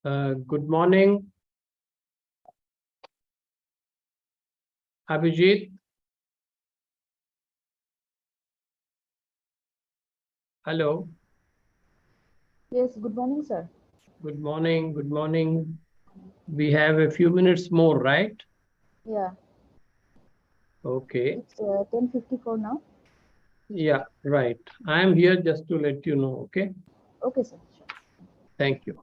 Good morning, Abhijit. Hello. Yes, good morning, sir. Good morning. Good morning. We have a few minutes more, right? Yeah, Okay. it's 10:54 now. Yeah, right. I am here just to let you know. Okay. Okay, sir. Sure. Thank you.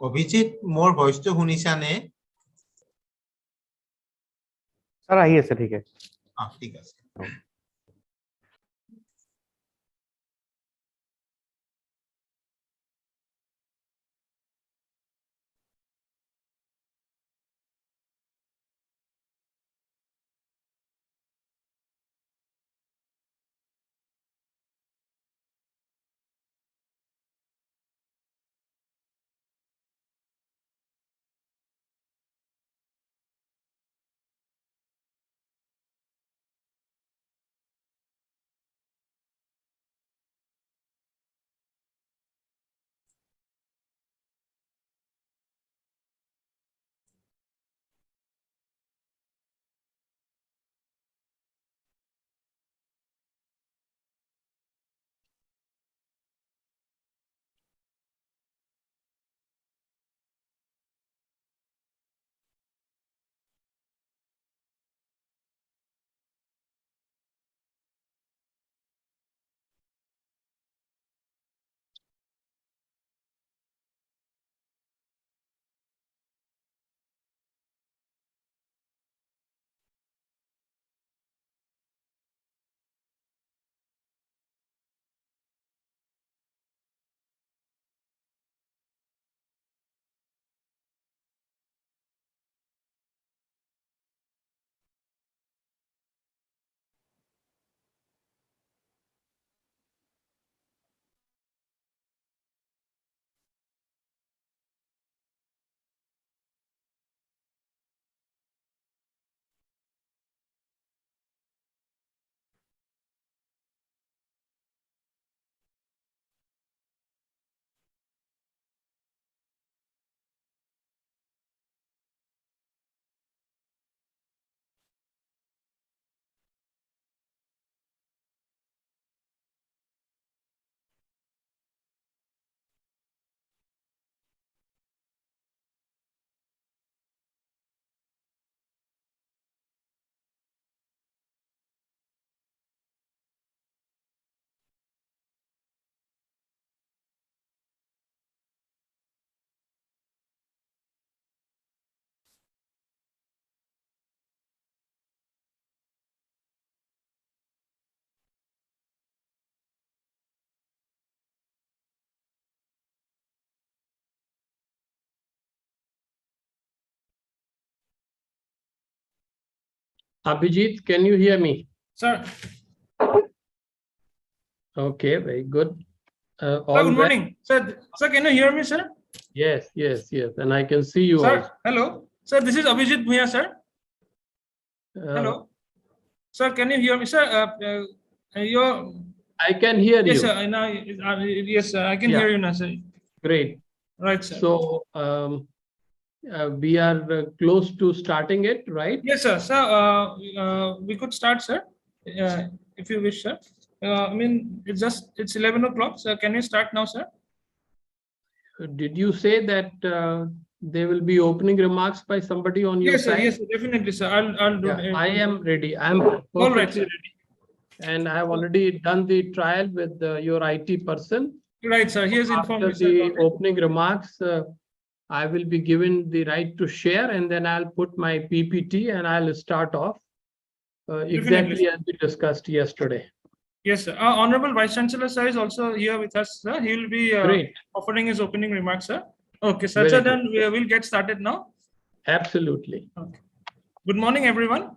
Abhijit মোৰ ভইচটো শুনিছানে? Sir আহি আছে ঠিক আছে। ঠিক আছে। Abhijit, can you hear me? Sir, Okay, very good. sir, All good well? morning. Sir, can you hear me, sir? Yes, yes, yes. And I can see you Sir, also. hello. Sir, this is Abhijit Bhuya, sir. Uh, Hello. Sir, can you hear me, sir? You're, I can hear yes, you. sir. Now, yes, sir. I can Yeah. hear you now, sir. Great. Right, sir. So we are close to starting it, right? Yes, sir. Sir, we could start, sir, if you wish, sir. I mean, it's 11 o'clock. Sir, can we start now, sir? Did you say that there will be opening remarks by somebody on your Yes, sir. side? Yes, sir, definitely, sir. I'll do Yeah, that. I am ready. I'm All right, perfectly sir. ready. And I have already done the trial with your IT person. Right, sir. He has informed After me, sir. the opening remarks, I will be given the right to share, and then I'll put my PPT and I'll start off exactly as we discussed yesterday. Yes, sir. Our Honorable Vice Chancellor, sir, is also here with us, sir. He will be Great. offering his opening remarks, sir. Okay, sir. Very So good. then we will get started now. Absolutely. Okay. Good morning, everyone.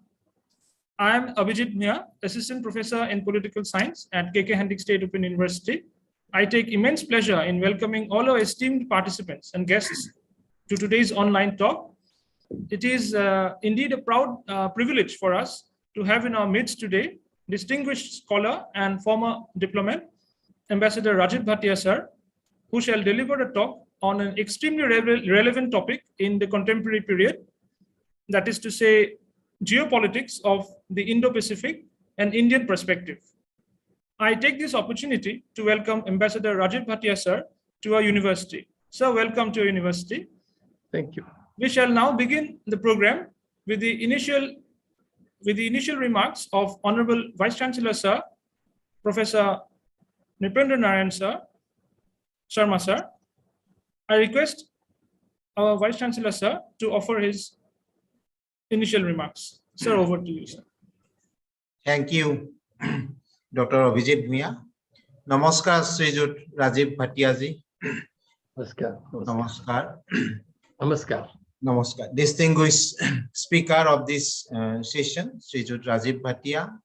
I am Abhijit Mia, Assistant Professor in Political Science at KK Hendrik State Open University. I take immense pleasure in welcoming all our esteemed participants and guests to today's online talk. It is indeed a proud privilege for us to have in our midst today distinguished scholar and former diplomat, Ambassador Rajiv Bhatia, sir, who shall deliver a talk on an extremely relevant topic in the contemporary period, that is to say, geopolitics of the Indo-Pacific and Indian perspective. I take this opportunity to welcome Ambassador Rajiv Bhatia, sir, to our university. Sir, welcome to our university. Thank you. We shall now begin the program with the initial remarks of Honorable Vice Chancellor, sir, Professor Nipendra Narayan, sir, Sharma, sir. I request our Vice Chancellor, sir, to offer his initial remarks. Sir, over to you, sir. Thank you, Dr. Abhijit Mia. Namaskar, Srijut Rajiv Bhatiaji. Namaskar. Namaskar. Namaskar. Namaskar. Distinguished speaker of this session, Srijut Rajiv Bhatia,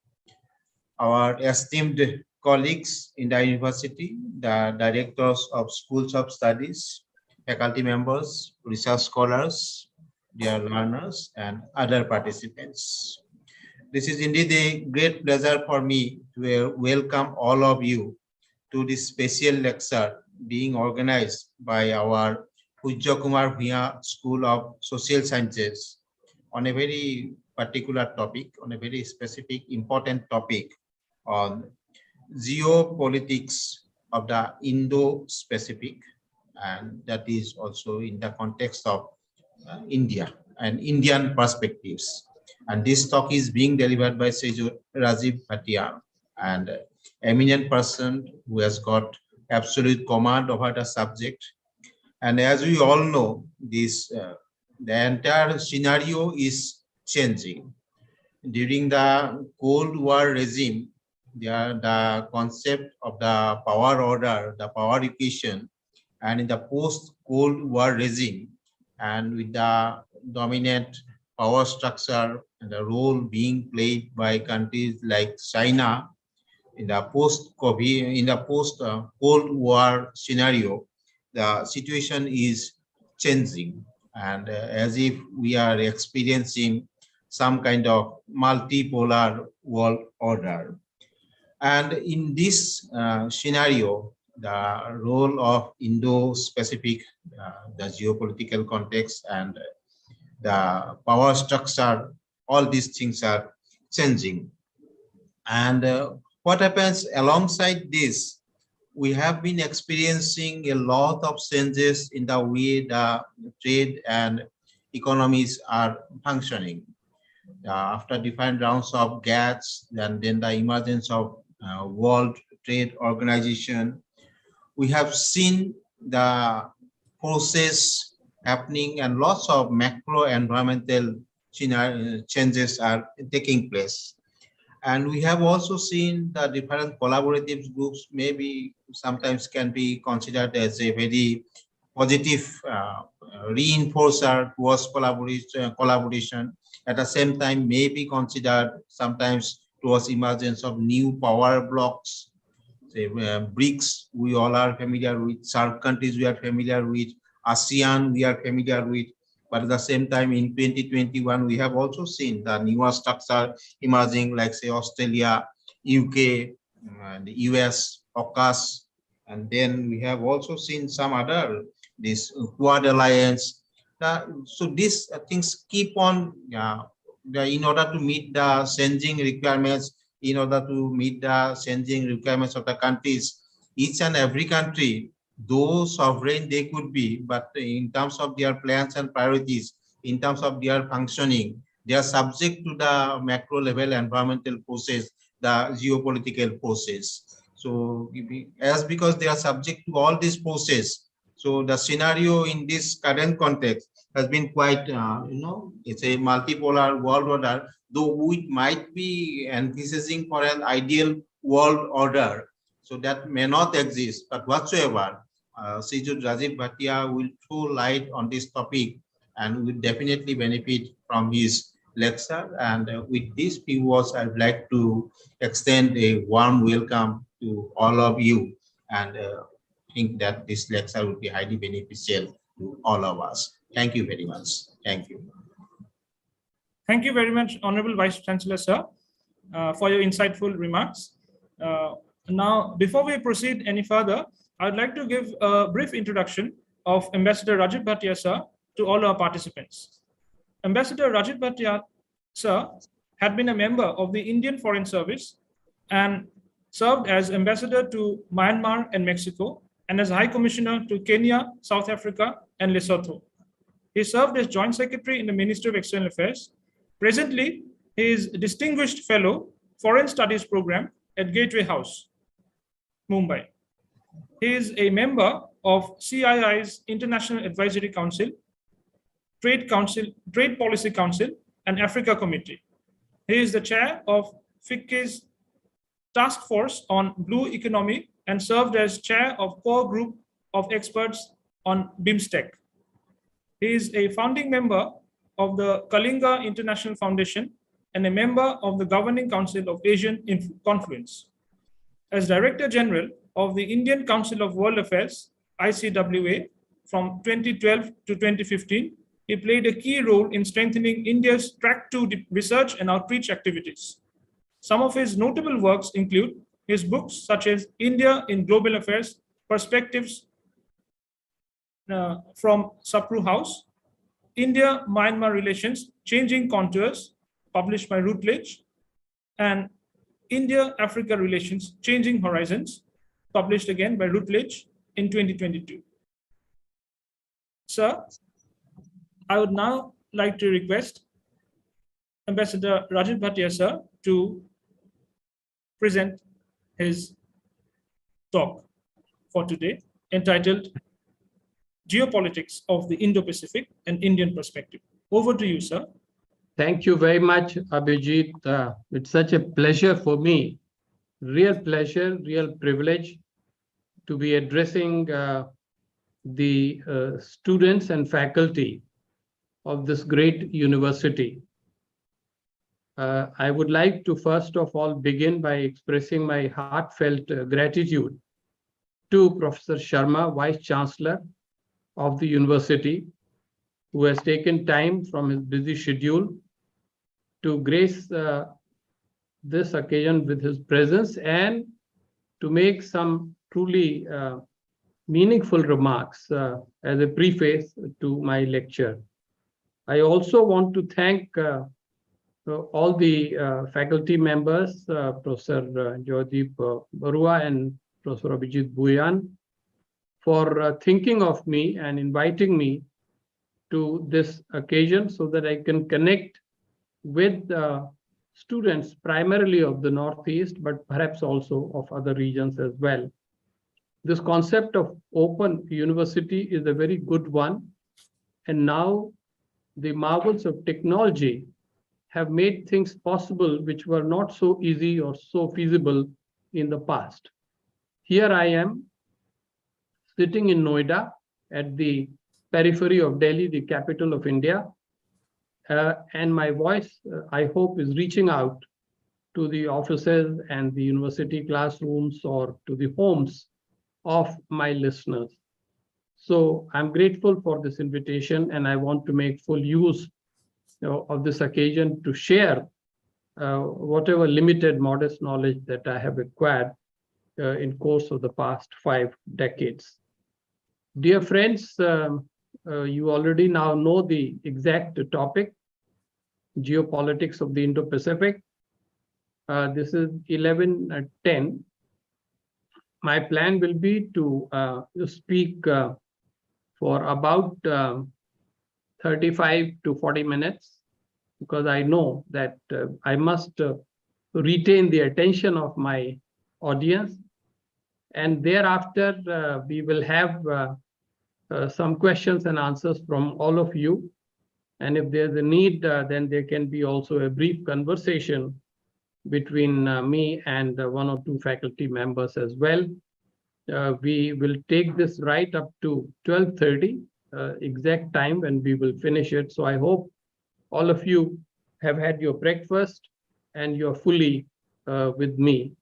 our esteemed colleagues in the university, the directors of schools of studies, faculty members, research scholars, dear learners, and other participants. This is indeed a great pleasure for me to welcome all of you to this special lecture being organized by our Pujya Kumar Bhuya School of Social Sciences on a very particular topic, on a very specific, important topic on geopolitics of the Indo-Pacific, and that is also in the context of India and Indian perspectives. And this talk is being delivered by Sejur Rajiv Bhatia, and eminent person who has got absolute command over the subject. And as we all know, this the entire scenario is changing. During the Cold War regime, the concept of the power order, the power equation, and in the post-Cold War regime, and with the dominant power structure and the role being played by countries like China in the post-COVID, in the post-Cold War scenario, the situation is changing, and as if we are experiencing some kind of multipolar world order. And in this scenario, the role of Indo-Pacific, the geopolitical context, and the power structure, all these things are changing. And what happens alongside this, we have been experiencing a lot of changes in the way the trade and economies are functioning. After different rounds of GATS, and then the emergence of World Trade Organization, we have seen the process happening and lots of macro environmental changes are taking place. And we have also seen the different collaborative groups maybe sometimes can be considered as a very positive reinforcer towards collaboration. At the same time, may be considered sometimes towards emergence of new power blocks. Say, BRICS, we all are familiar with. SAARC countries, we are familiar with. ASEAN, we are familiar with. But at the same time, in 2021, we have also seen the newer structure emerging, like say Australia, UK, the US, AUKUS, and then we have also seen some other, this Quad Alliance. So these things keep on, in order to meet the changing requirements, in order to meet the changing requirements of the countries. Each and every country, though sovereign they could be, but in terms of their plans and priorities, in terms of their functioning, they are subject to the macro level environmental forces, the geopolitical forces. So as because they are subject to all these forces, so the scenario in this current context has been quite, it's a multipolar world order, though we might be envisaging for an ideal world order. So that may not exist, but whatsoever, Sejud Rajiv Bhatia will throw light on this topic and will definitely benefit from his lecture. And with these few words, I would like to extend a warm welcome to all of you, and think that this lecture will be highly beneficial to all of us. Thank you very much. Thank you. Thank you very much, Honorable Vice Chancellor, sir, for your insightful remarks. Now, before we proceed any further, I'd like to give a brief introduction of Ambassador Rajiv Bhatia, sir, to all our participants. Ambassador Rajiv Bhatia, sir, had been a member of the Indian Foreign Service and served as ambassador to Myanmar and Mexico, and as High Commissioner to Kenya, South Africa, and Lesotho. He served as Joint Secretary in the Ministry of External Affairs. Presently, he is Distinguished Fellow, Foreign Studies Program at Gateway House, Mumbai. He is a member of CII's International Advisory Council, Trade Policy Council, and Africa Committee. He is the chair of FICCI's Task Force on Blue Economy and served as chair of core group of experts on BIMSTEC. He is a founding member of the Kalinga International Foundation and a member of the Governing Council of Asian Confluence. As Director General of the Indian Council of World Affairs, ICWA, from 2012 to 2015, he played a key role in strengthening India's Track 2 research and outreach activities. Some of his notable works include his books such as India in Global Affairs, Perspectives from Sapru House, India-Myanmar Relations, Changing Contours, published by Routledge, and India-Africa Relations, Changing Horizons, published again by Routledge in 2022. Sir, I would now like to request Ambassador Rajiv Bhatia, sir, to present his talk for today, entitled Geopolitics of the Indo-Pacific and Indian Perspective. Over to you, sir. Thank you very much, Abhijit. It's such a pleasure for me, real pleasure, real privilege to be addressing the students and faculty of this great university. I would like to first of all begin by expressing my heartfelt gratitude to Professor Sharma, Vice Chancellor of the university, who has taken time from his busy schedule to grace this occasion with his presence and to make some truly meaningful remarks as a preface to my lecture. I also want to thank all the faculty members, Professor Joydeep Barua and Professor Abhijit Bhuyan, for thinking of me and inviting me to this occasion so that I can connect with students primarily of the Northeast, but perhaps also of other regions as well. This concept of open university is a very good one. And now the marvels of technology have made things possible which were not so easy or so feasible in the past. Here I am sitting in Noida at the periphery of Delhi, the capital of India. And my voice, I hope, is reaching out to the offices and the university classrooms or to the homes of my listeners. So I'm grateful for this invitation, and I want to make full use of this occasion to share whatever limited, modest knowledge that I have acquired in course of the past 5 decades. Dear friends, you already now know the exact topic, geopolitics of the Indo-Pacific. This is 11:10. My plan will be to speak for about 35 to 40 minutes, because I know that I must retain the attention of my audience. And thereafter, we will have some questions and answers from all of you. And if there's a need, then there can be also a brief conversation between me and 1 or 2 faculty members as well. We will take this right up to 12:30, exact time when we will finish it. So I hope all of you have had your breakfast and you're fully with me.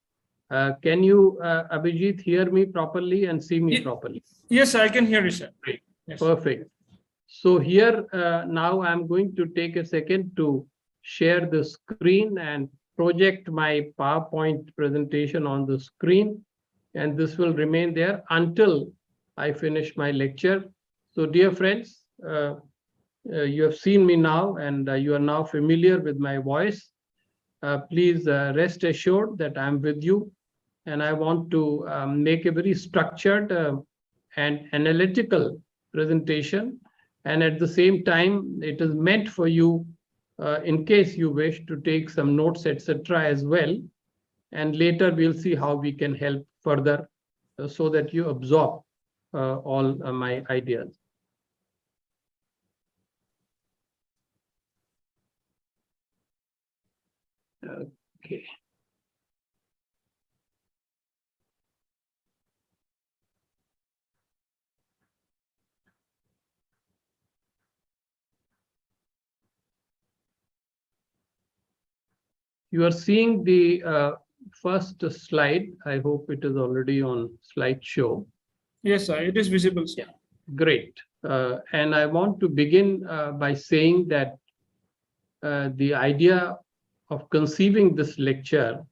Can you, Abhijit, hear me properly and see me properly? Yes, I can hear you, sir. Great. Yes. Perfect. So here, now I'm going to take a second to share the screen and project my PowerPoint presentation on the screen. And this will remain there until I finish my lecture. So dear friends, you have seen me now, and you are now familiar with my voice. Please rest assured that I'm with you. And I want to make a very structured and analytical presentation. And at the same time, it is meant for you in case you wish to take some notes, etc. as well. And later we'll see how we can help further so that you absorb all my ideas. Okay. You are seeing the first slide. I hope it is already on slideshow. Yes, sir. It is visible, sir. Yeah. Great. And I want to begin by saying that the idea of conceiving this lecture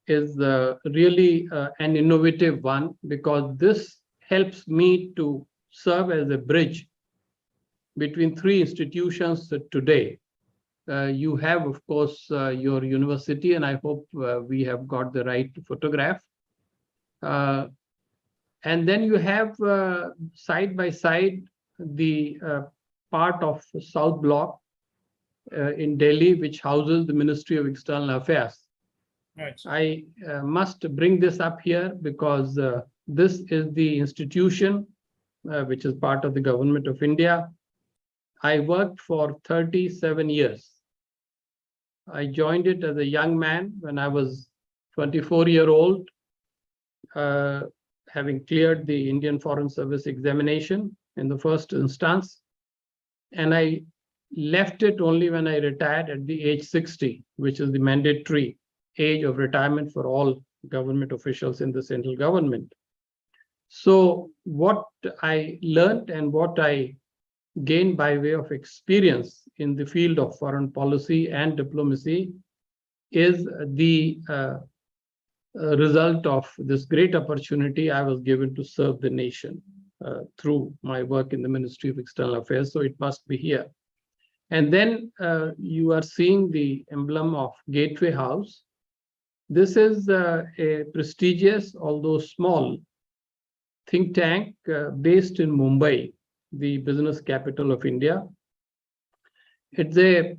is really an innovative one, because this helps me to serve as a bridge between 3 institutions today. You have, of course, your university, and I hope we have got the right photograph. And then you have side by side the part of South Block in Delhi, which houses the Ministry of External Affairs. Right. I must bring this up here because this is the institution which is part of the government of India. I worked for 37 years. I joined it as a young man when I was 24-year-old, having cleared the Indian Foreign Service examination in the first instance. And I left it only when I retired at the age 60, which is the mandatory age of retirement for all government officials in the central government. So what I learned and what I gained by way of experience in the field of foreign policy and diplomacy is the result of this great opportunity I was given to serve the nation through my work in the Ministry of External Affairs. So it must be here. And then you are seeing the emblem of Gateway House. This is a prestigious, although small, think tank based in Mumbai, the business capital of India. It's a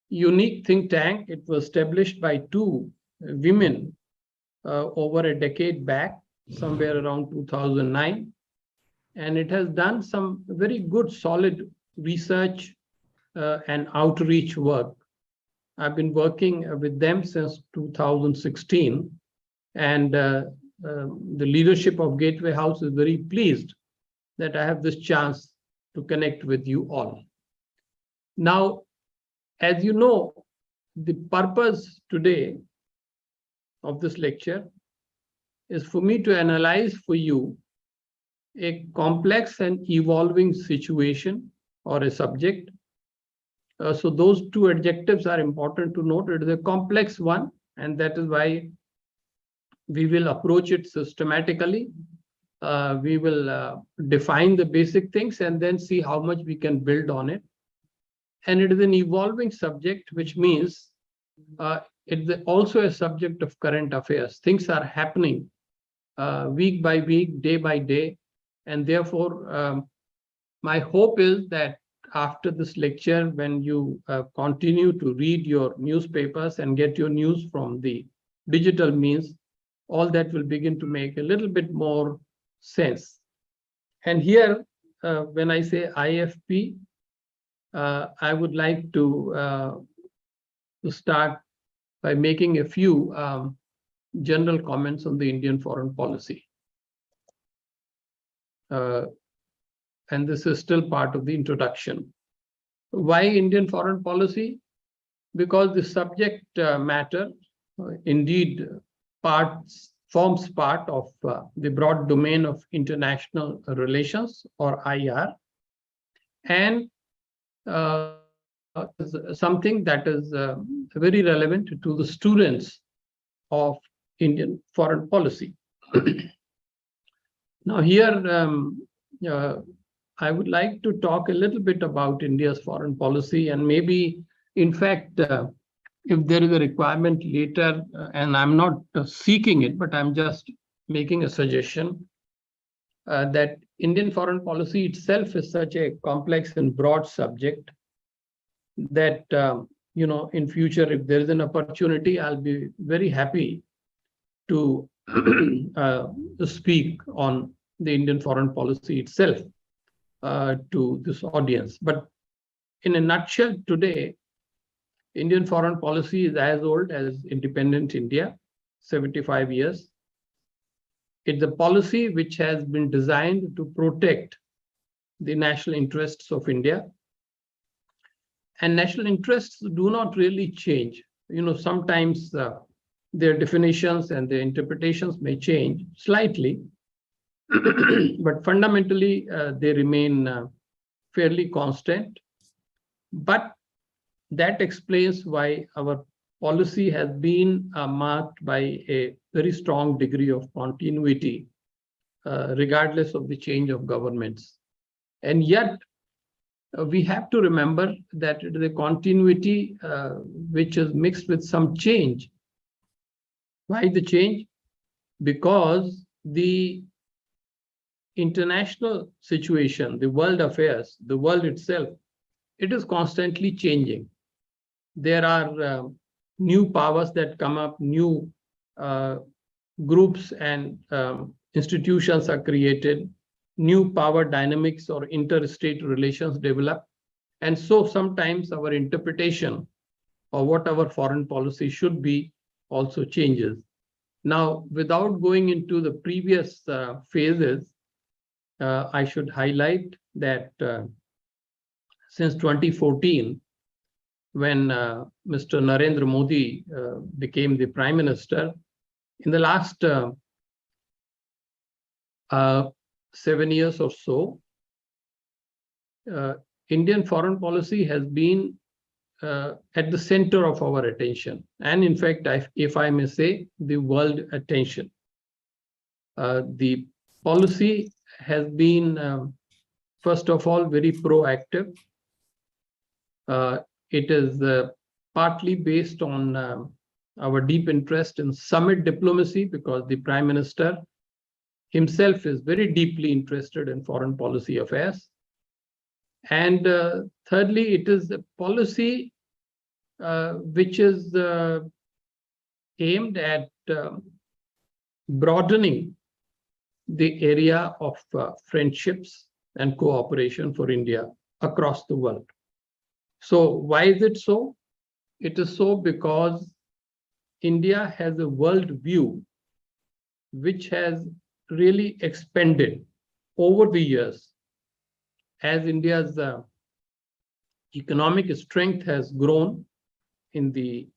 unique think tank. It was established by 2 women over a decade back, somewhere around 2009. And it has done some very good, solid research and outreach work. I've been working with them since 2016. And the leadership of Gateway House is very pleased that I have this chance to connect with you all. Now, as you know, the purpose today of this lecture is for me to analyze for you a complex and evolving situation or a subject. So those two adjectives are important to note. It is a complex one, and that is why we will approach it systematically. We will define the basic things and then see how much we can build on it. And it is an evolving subject, which means it's also a subject of current affairs. Things are happening week by week, day by day. And therefore, my hope is that after this lecture, when you continue to read your newspapers and get your news from the digital means, all that will begin to make a little bit more sense. And here, when I say IFP, I would like to start by making a few general comments on the Indian foreign policy. And this is still part of the introduction. Why Indian foreign policy? Because the subject matter indeed forms part of the broad domain of international relations, or IR, and something that is very relevant to the students of Indian foreign policy. Now here, I would like to talk a little bit about India's foreign policy, and maybe, in fact, if there is a requirement later, and I'm not seeking it, but I'm just making a suggestion, that Indian foreign policy itself is such a complex and broad subject that, in future, if there is an opportunity, I'll be very happy to speak on the Indian foreign policy itself to this audience. But in a nutshell, today, Indian foreign policy is as old as independent India, 75 years. It's a policy which has been designed to protect the national interests of India. And national interests do not really change. Sometimes their definitions and their interpretations may change slightly, but fundamentally they remain fairly constant. But that explains why our policy has been marked by a very strong degree of continuity, regardless of the change of governments. And yet, we have to remember that it is a continuity which is mixed with some change. Why the change? Because the international situation, the world affairs, the world itself, it is constantly changing. There are new powers that come up, new groups and institutions are created, new power dynamics or interstate relations develop. And so sometimes our interpretation of what our foreign policy should be also changes. Now, without going into the previous phases, I should highlight that since 2014, when Mr. Narendra Modi became the Prime Minister, in the last 7 years or so, Indian foreign policy has been at the center of our attention. And in fact, if I may say, the world attention. The policy has been, first of all, very proactive. It is partly based on our deep interest in summit diplomacy, because the Prime Minister himself is very deeply interested in foreign policy affairs. And thirdly, it is a policy which is aimed at broadening the area of friendships and cooperation for India across the world. So why is it so? It is so because India has a world view which has really expanded over the years as India's economic strength has grown in the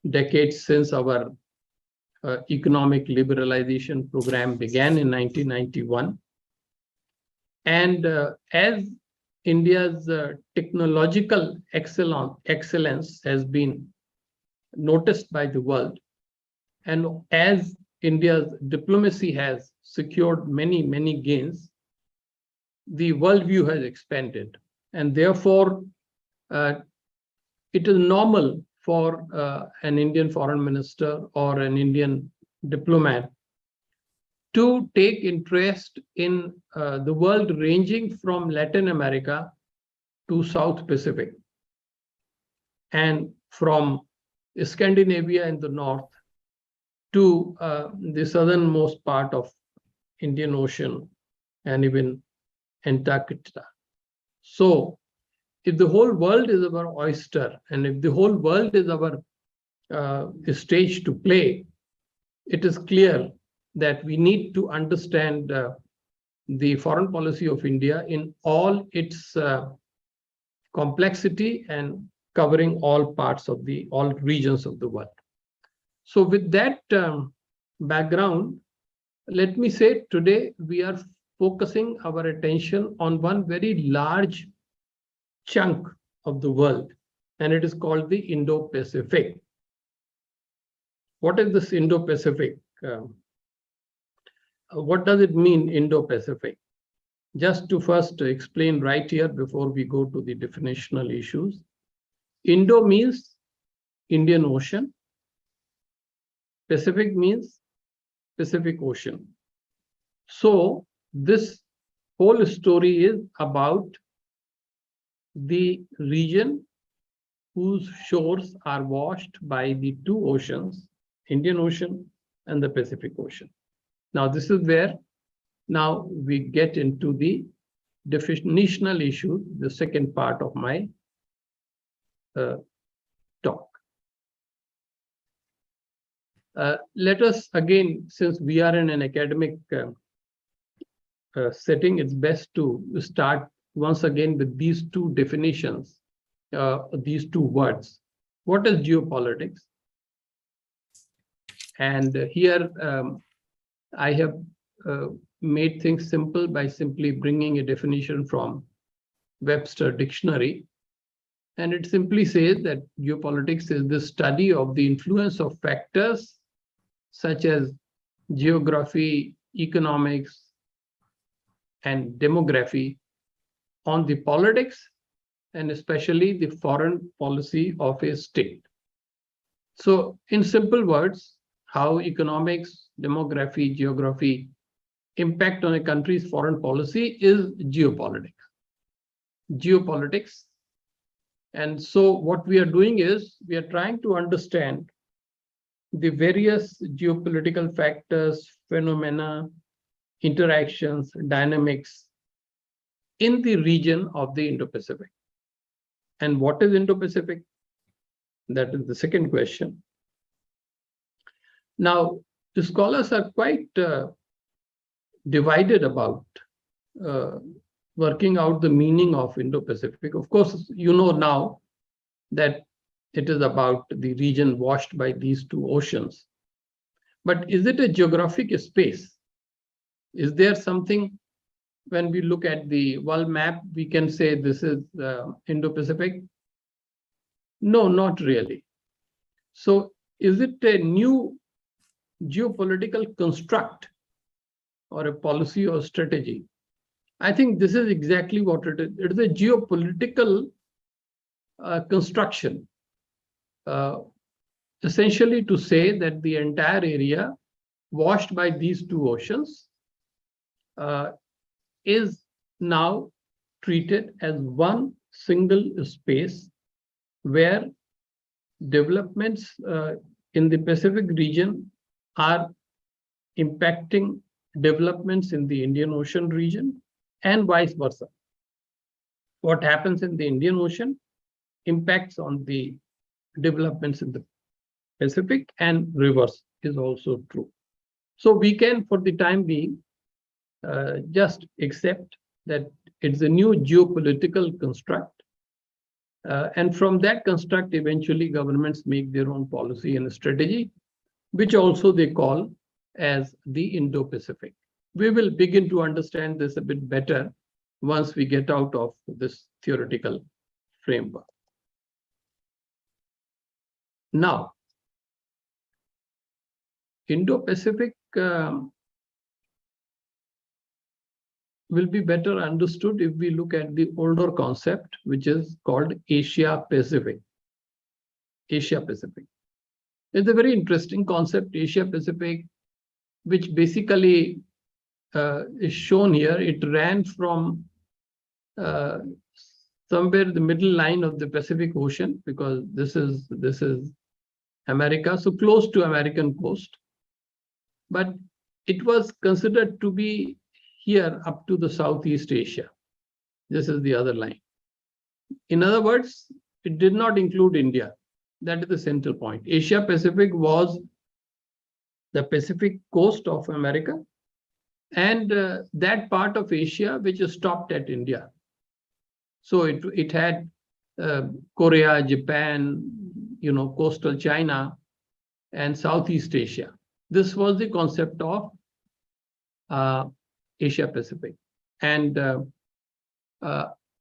decades since our economic liberalization program began in 1991. And as India's technological excellence has been noticed by the world, and as India's diplomacy has secured many, many gains, the worldview has expanded. And therefore, it is normal for an Indian foreign minister or an Indian diplomat to take interest in the world ranging from Latin America to South Pacific, and from Scandinavia in the north to the southernmost part of Indian Ocean and even Antarctica. So if the whole world is our oyster, and if the whole world is our stage to play, it is clear that we need to understand the foreign policy of India in all its complexity and covering all parts of all regions of the world. So with that background, let me say today we are focusing our attention on one very large chunk of the world, and it is called the Indo-Pacific. What is this Indo-Pacific? What does it mean, Indo-Pacific? Just to first explain right here before we go to the definitional issues. Indo means Indian Ocean. Pacific means Pacific Ocean. So this whole story is about the region whose shores are washed by the two oceans, Indian Ocean and the Pacific Ocean. Now, this is where now we get into the definitional issue, the second part of my talk. Let us again, since we are in an academic setting, it's best to start once again with these two definitions, these two words. What is geopolitics? And here I have made things simple by simply bringing a definition from Webster Dictionary. And it simply says that geopolitics is the study of the influence of factors such as geography, economics, and demography on the politics, and especially the foreign policy of a state. So in simple words, how economics, demography, geography impact on a country's foreign policy is geopolitics. Geopolitics. And so what we are doing is we are trying to understand the various geopolitical factors, phenomena, interactions, dynamics in the region of the Indo-Pacific. And what is Indo-Pacific? That is the second question. Now, the scholars are quite divided about working out the meaning of Indo-Pacific. Of course, you know now that it is about the region washed by these two oceans. But is it a geographic space? Is there something, when we look at the world map, we can say this is Indo-Pacific? No, not really. So is it a new geopolitical construct or a policy or strategy? I think this is exactly what it is. It is a geopolitical construction, essentially to say that the entire area washed by these two oceans is now treated as one single space where developments in the Pacific region are impacting developments in the Indian Ocean region and vice versa. What happens in the Indian Ocean impacts on the developments in the Pacific, and reverse is also true. So we can, for the time being, just accept that it's a new geopolitical construct. And from that construct, eventually governments make their own policy and strategy, which also they call as the Indo-Pacific. We will begin to understand this a bit better once we get out of this theoretical framework. Now, Indo-Pacific will be better understood if we look at the older concept, which is called Asia-Pacific. Asia-Pacific. It's a very interesting concept, Asia-Pacific, which basically is shown here. It ran from somewhere the middle line of the Pacific Ocean, because this is America, so close to American coast. But it was considered to be here up to the Southeast Asia. This is the other line. In other words, it did not include India. That is the central point. Asia Pacific was the Pacific coast of America and that part of Asia which stopped at India. So it had Korea, Japan, coastal China, and Southeast Asia. This was the concept of Asia Pacific. And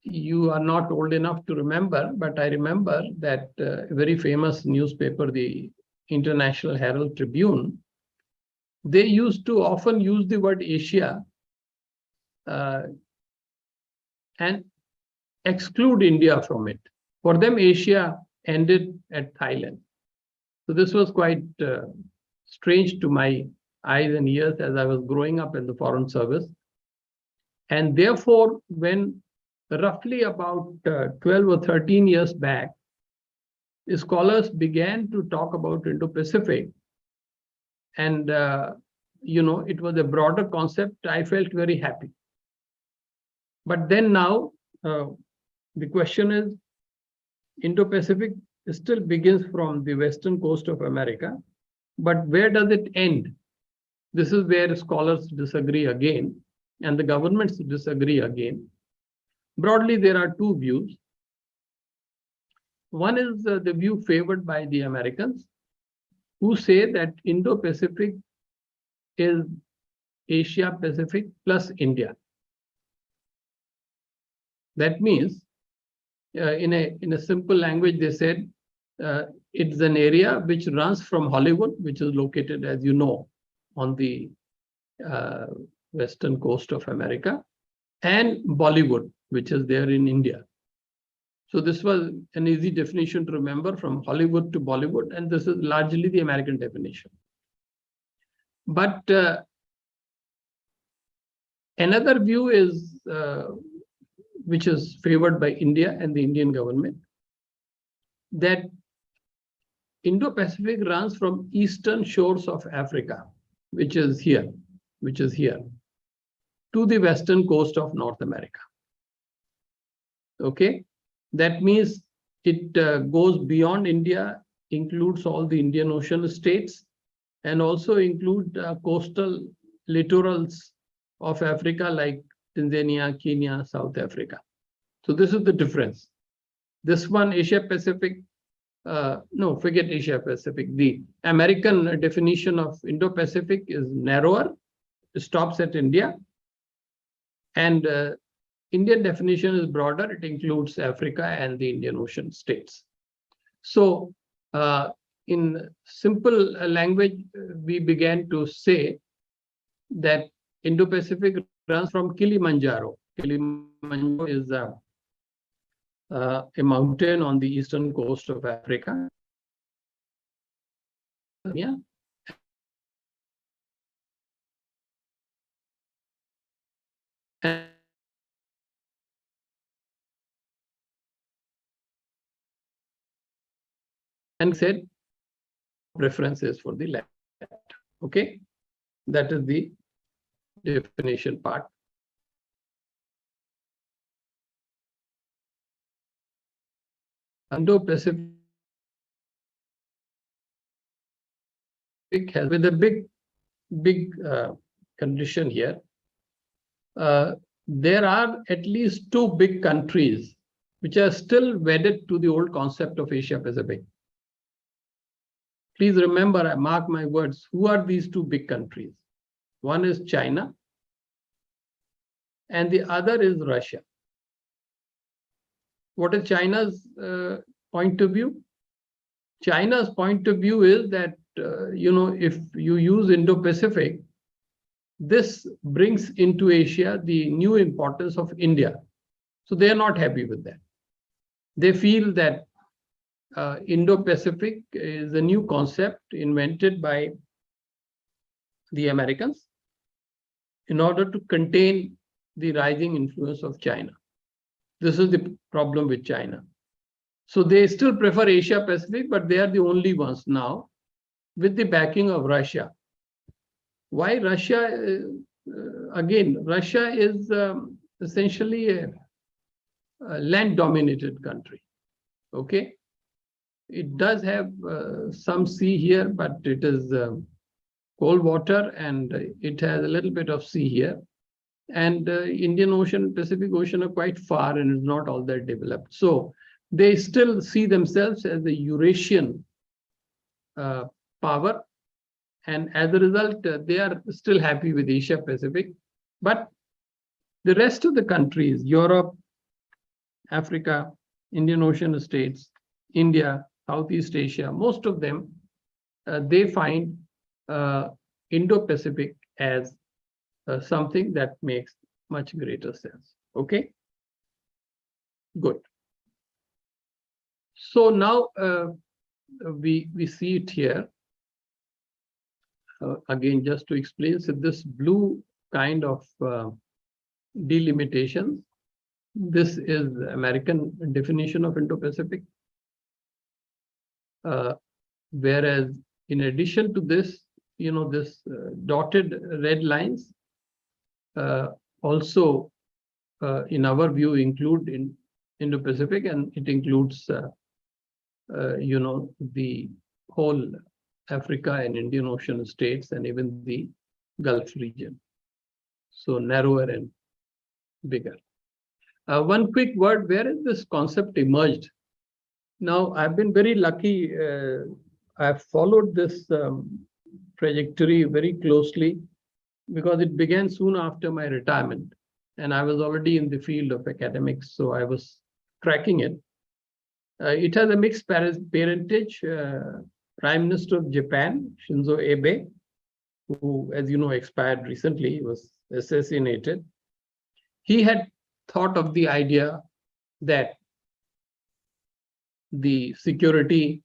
you are not old enough to remember, but I remember that a very famous newspaper, the International Herald Tribune, they used to often use the word Asia and exclude India from it. For them, Asia ended at Thailand. So this was quite strange to my eyes and ears as I was growing up in the Foreign Service. And therefore, when roughly about 12 or 13 years back, scholars began to talk about Indo-Pacific, and it was a broader concept, I felt very happy. But then now, the question is, Indo-Pacific still begins from the western coast of America, but where does it end? This is where scholars disagree again, and the governments disagree again. Broadly, there are two views. One is the view favored by the Americans, who say that Indo-Pacific is Asia-Pacific plus India. That means, in a simple language, they said it's an area which runs from Hollywood, which is located, as you know, on the western coast of America, and Bollywood, which is there in India. So this was an easy definition to remember, from Hollywood to Bollywood, and this is largely the American definition. But another view is, which is favored by India and the Indian government, that Indo-Pacific runs from eastern shores of Africa, which is here, to the western coast of North America. Okay, that means it goes beyond India, includes all the Indian Ocean states, and also include coastal littorals of Africa like Tanzania, Kenya, South Africa. So this is the difference. This one, Asia Pacific, no, forget Asia Pacific. The American definition of Indo-Pacific is narrower, stops at India, and Indian definition is broader. It includes Africa and the Indian Ocean states. So in simple language, we began to say that Indo-Pacific runs from Kilimanjaro. Kilimanjaro is a mountain on the eastern coast of Africa. Yeah. And said preferences for the left. Okay, that is the definition part. Indo-Pacific has with a big big condition here. There are at least two big countries which are still wedded to the old concept of Asia Pacific. Please remember, I mark my words, who are these two big countries? One is China and the other is Russia. What is China's point of view? China's point of view is that, if you use Indo-Pacific, this brings into Asia the new importance of India. So they are not happy with that. They feel that Indo-Pacific is a new concept invented by the Americans in order to contain the rising influence of China. This is the problem with China. So they still prefer Asia Pacific, but they are the only ones now with the backing of Russia. Why Russia? Again, Russia is essentially a land-dominated country. Okay, it does have some sea here, but it is cold water, and it has a little bit of sea here. And Indian Ocean, Pacific Ocean are quite far, and it's not all that developed. So they still see themselves as a Eurasian power. And as a result, they are still happy with Asia Pacific. But the rest of the countries, Europe, Africa, Indian Ocean states, India, Southeast Asia, most of them, they find Indo-Pacific as something that makes much greater sense. Okay, good. So now we see it here. Again, just to explain, so this blue kind of delimitation, this is American definition of Indo-Pacific. Whereas in addition to this, this dotted red lines also, in our view, include in Indo-Pacific, and it includes, the whole Africa and Indian Ocean states, and even the Gulf region. So narrower and bigger. One quick word, where is this concept emerged? Now, I've been very lucky. I've followed this trajectory very closely because it began soon after my retirement, and I was already in the field of academics, so I was tracking it. It has a mixed parentage. Prime Minister of Japan, Shinzo Abe, who, as you know, expired recently, was assassinated. He had thought of the idea that the security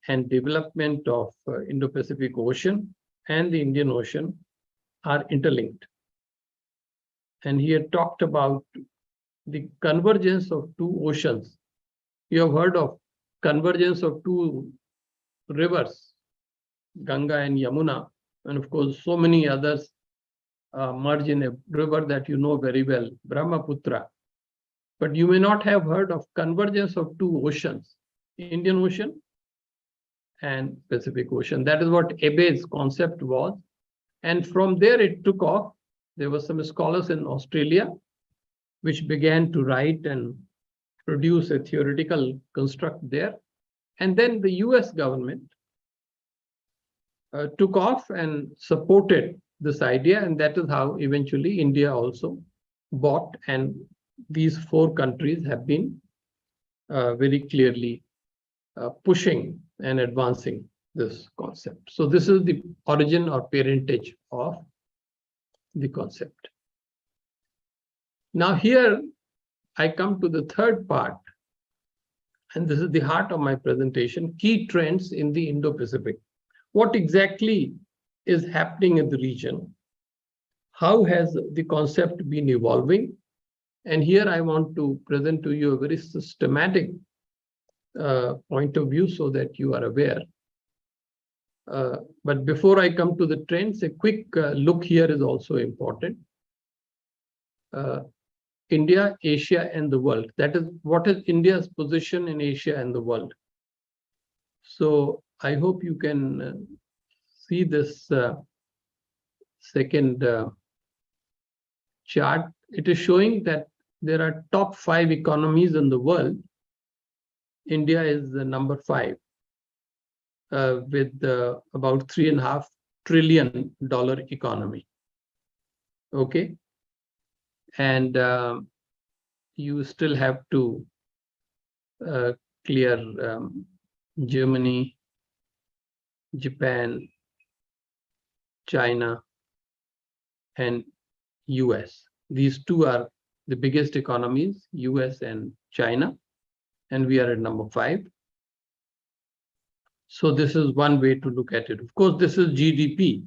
and development of Indo-Pacific Ocean and the Indian Ocean are interlinked. And he had talked about the convergence of two oceans. You have heard of convergence of two rivers, Ganga and Yamuna, and of course, so many others merge in a river that you know very well, Brahmaputra. But you may not have heard of convergence of two oceans, Indian Ocean and Pacific Ocean. That is what Abe's concept was. And from there it took off. There were some scholars in Australia which began to write and produce a theoretical construct there. And then the US government took off and supported this idea. And that is how eventually India also bought. And these four countries have been very clearly pushing and advancing this concept. So this is the origin or parentage of the concept. Now here I come to the third part, and this is the heart of my presentation, key trends in the Indo-Pacific. What exactly is happening in the region? How has the concept been evolving? And here I want to present to you a very systematic point of view so that you are aware. But before I come to the trends, a quick look here is also important. India, Asia, and the world. That is, what is India's position in Asia and the world? So I hope you can see this second chart, it is showing that there are top 5 economies in the world. India is the number 5 with about $3.5 trillion economy. Okay. And you still have to clear Germany, Japan, China, and US. These two are the biggest economies, US and China, and we are at number 5. So this is one way to look at it. Of course, this is GDP.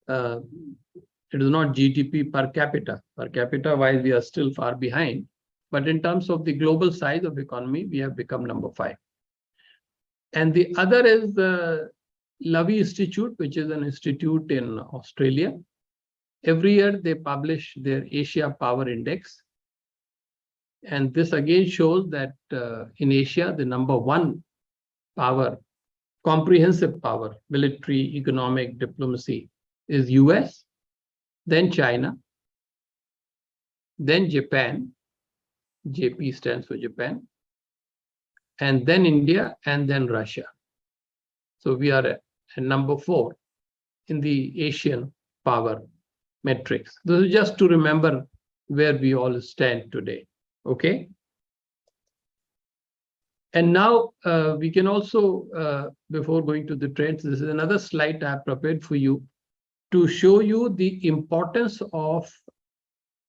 It is not GDP per capita. Per capita wise, we are still far behind. But in terms of the global size of economy, we have become number 5. And the other is the Lowy Institute, which is an institute in Australia. Every year they publish their Asia Power Index. And this again shows that in Asia, the number 1 power, comprehensive power, military, economic, diplomacy, is US, then China, then Japan, JP stands for Japan, and then India, and then Russia. So we are at number 4 in the Asian power metrics. This is just to remember where we all stand today. Okay. And now we can also, before going to the trends, this is another slide I have prepared for you to show you the importance of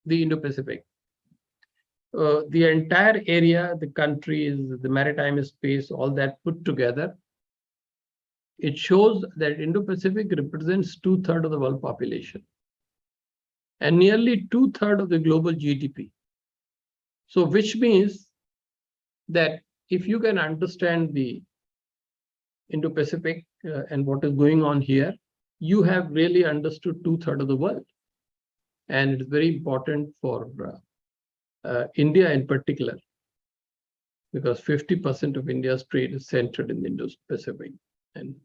the Indo-Pacific. The entire area, the countries, the maritime space, all that put together, it shows that Indo-Pacific represents 2/3 of the world population and nearly 2/3 of the global GDP. So which means that if you can understand the Indo-Pacific and what is going on here, you have really understood 2/3 of the world. And it's very important for India in particular, because 50% of India's trade is centered in the Indo-Pacific, and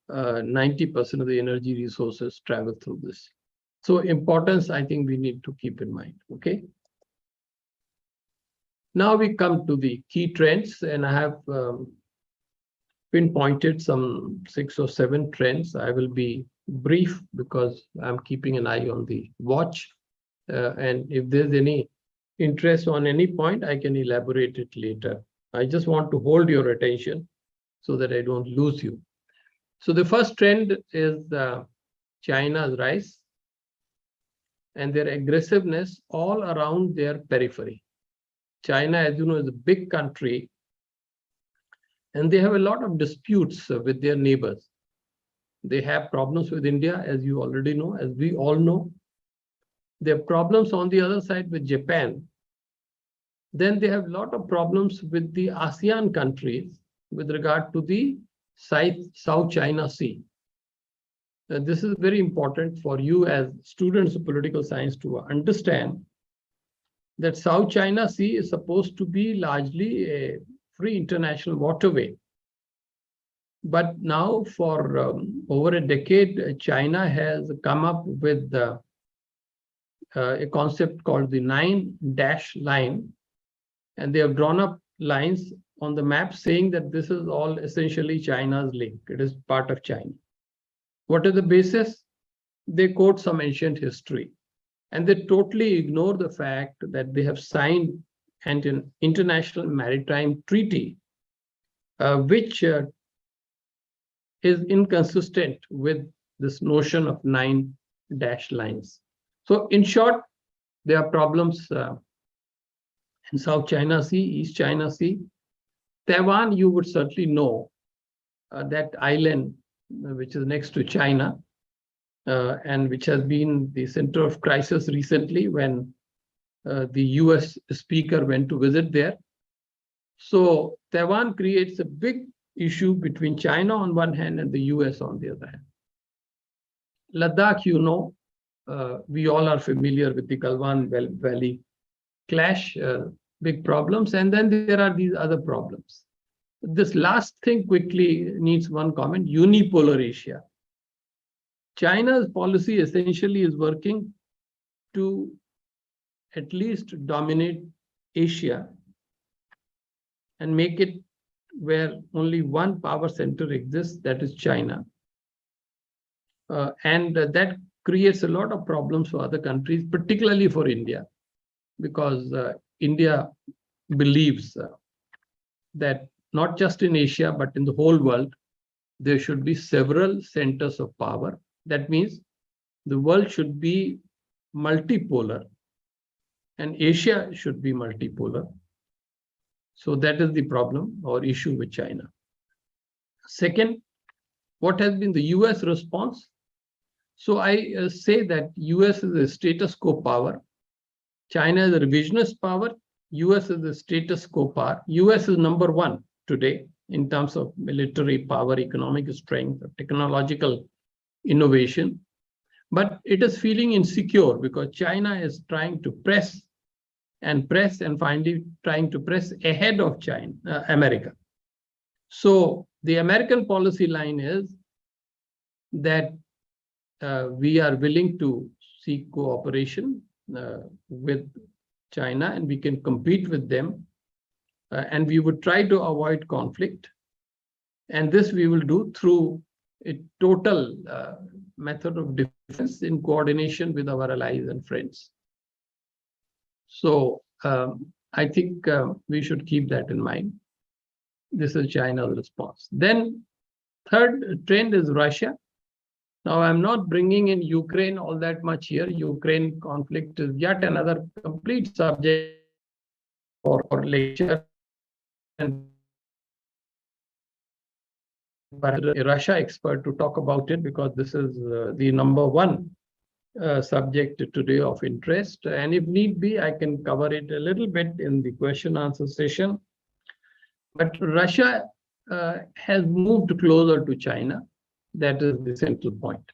90% of the energy resources travel through this. So importance, I think we need to keep in mind, okay? Now we come to the key trends, and I have pinpointed some 6 or 7 trends. I will be brief because I'm keeping an eye on the watch. And if there's any interest on any point, I can elaborate it later. I just want to hold your attention so that I don't lose you. So the first trend is China's rise and their aggressiveness all around their periphery. China, as you know, is a big country, and they have a lot of disputes with their neighbors. They have problems with India, as you already know, as we all know. They have problems on the other side with Japan. Then they have a lot of problems with the Asean countries with regard to the South China Sea. This is very important for you as students of political science to understand that South China Sea is supposed to be largely a free international waterway. But now for over a decade, China has come up with a concept called the 9-dash line. And they have drawn up lines on the map saying that this is all essentially China's lake. It is part of China. What is the basis? They quote some ancient history. And they totally ignore the fact that they have signed an international maritime treaty, which is inconsistent with this notion of 9-dash lines. So in short, there are problems in South China Sea, East China Sea. Taiwan, you would certainly know that island, which is next to China, and which has been the center of crisis recently when the US speaker went to visit there. So Taiwan creates a big issue between China on one hand and the US on the other hand. Ladakh, you know, we all are familiar with the Galwan Valley clash, big problems, and then there are these other problems. This last thing quickly needs one comment: Unipolar Asia. China's policy essentially is working to at least dominate Asia and make it where only one power center exists, that is China. And that creates a lot of problems for other countries, particularly for India, because India believes that not just in Asia, but in the whole world, there should be several centers of power. That means the world should be multipolar and Asia should be multipolar. So that is the problem or issue with China. Second, what has been the US response? So I say that US is a status quo power. China is a revisionist power. US is a status quo power. US is number one today in terms of military power, economic strength, technological innovation. But it is feeling insecure because China is trying to press and finally trying to press ahead of America. So the American policy line is that we are willing to seek cooperation with China and we can compete with them and we would try to avoid conflict. And this we will do through a total method of defense in coordination with our allies and friends. So I think we should keep that in mind. This is China's response. Then third trend is Russia. Now I'm not bringing in Ukraine all that much here. Ukraine conflict is yet another complete subject for lecture. And a Russia expert to talk about it because this is the number one subject today of interest. And if need be, I can cover it a little bit in the question answer session. But Russia has moved closer to China. That is the central point.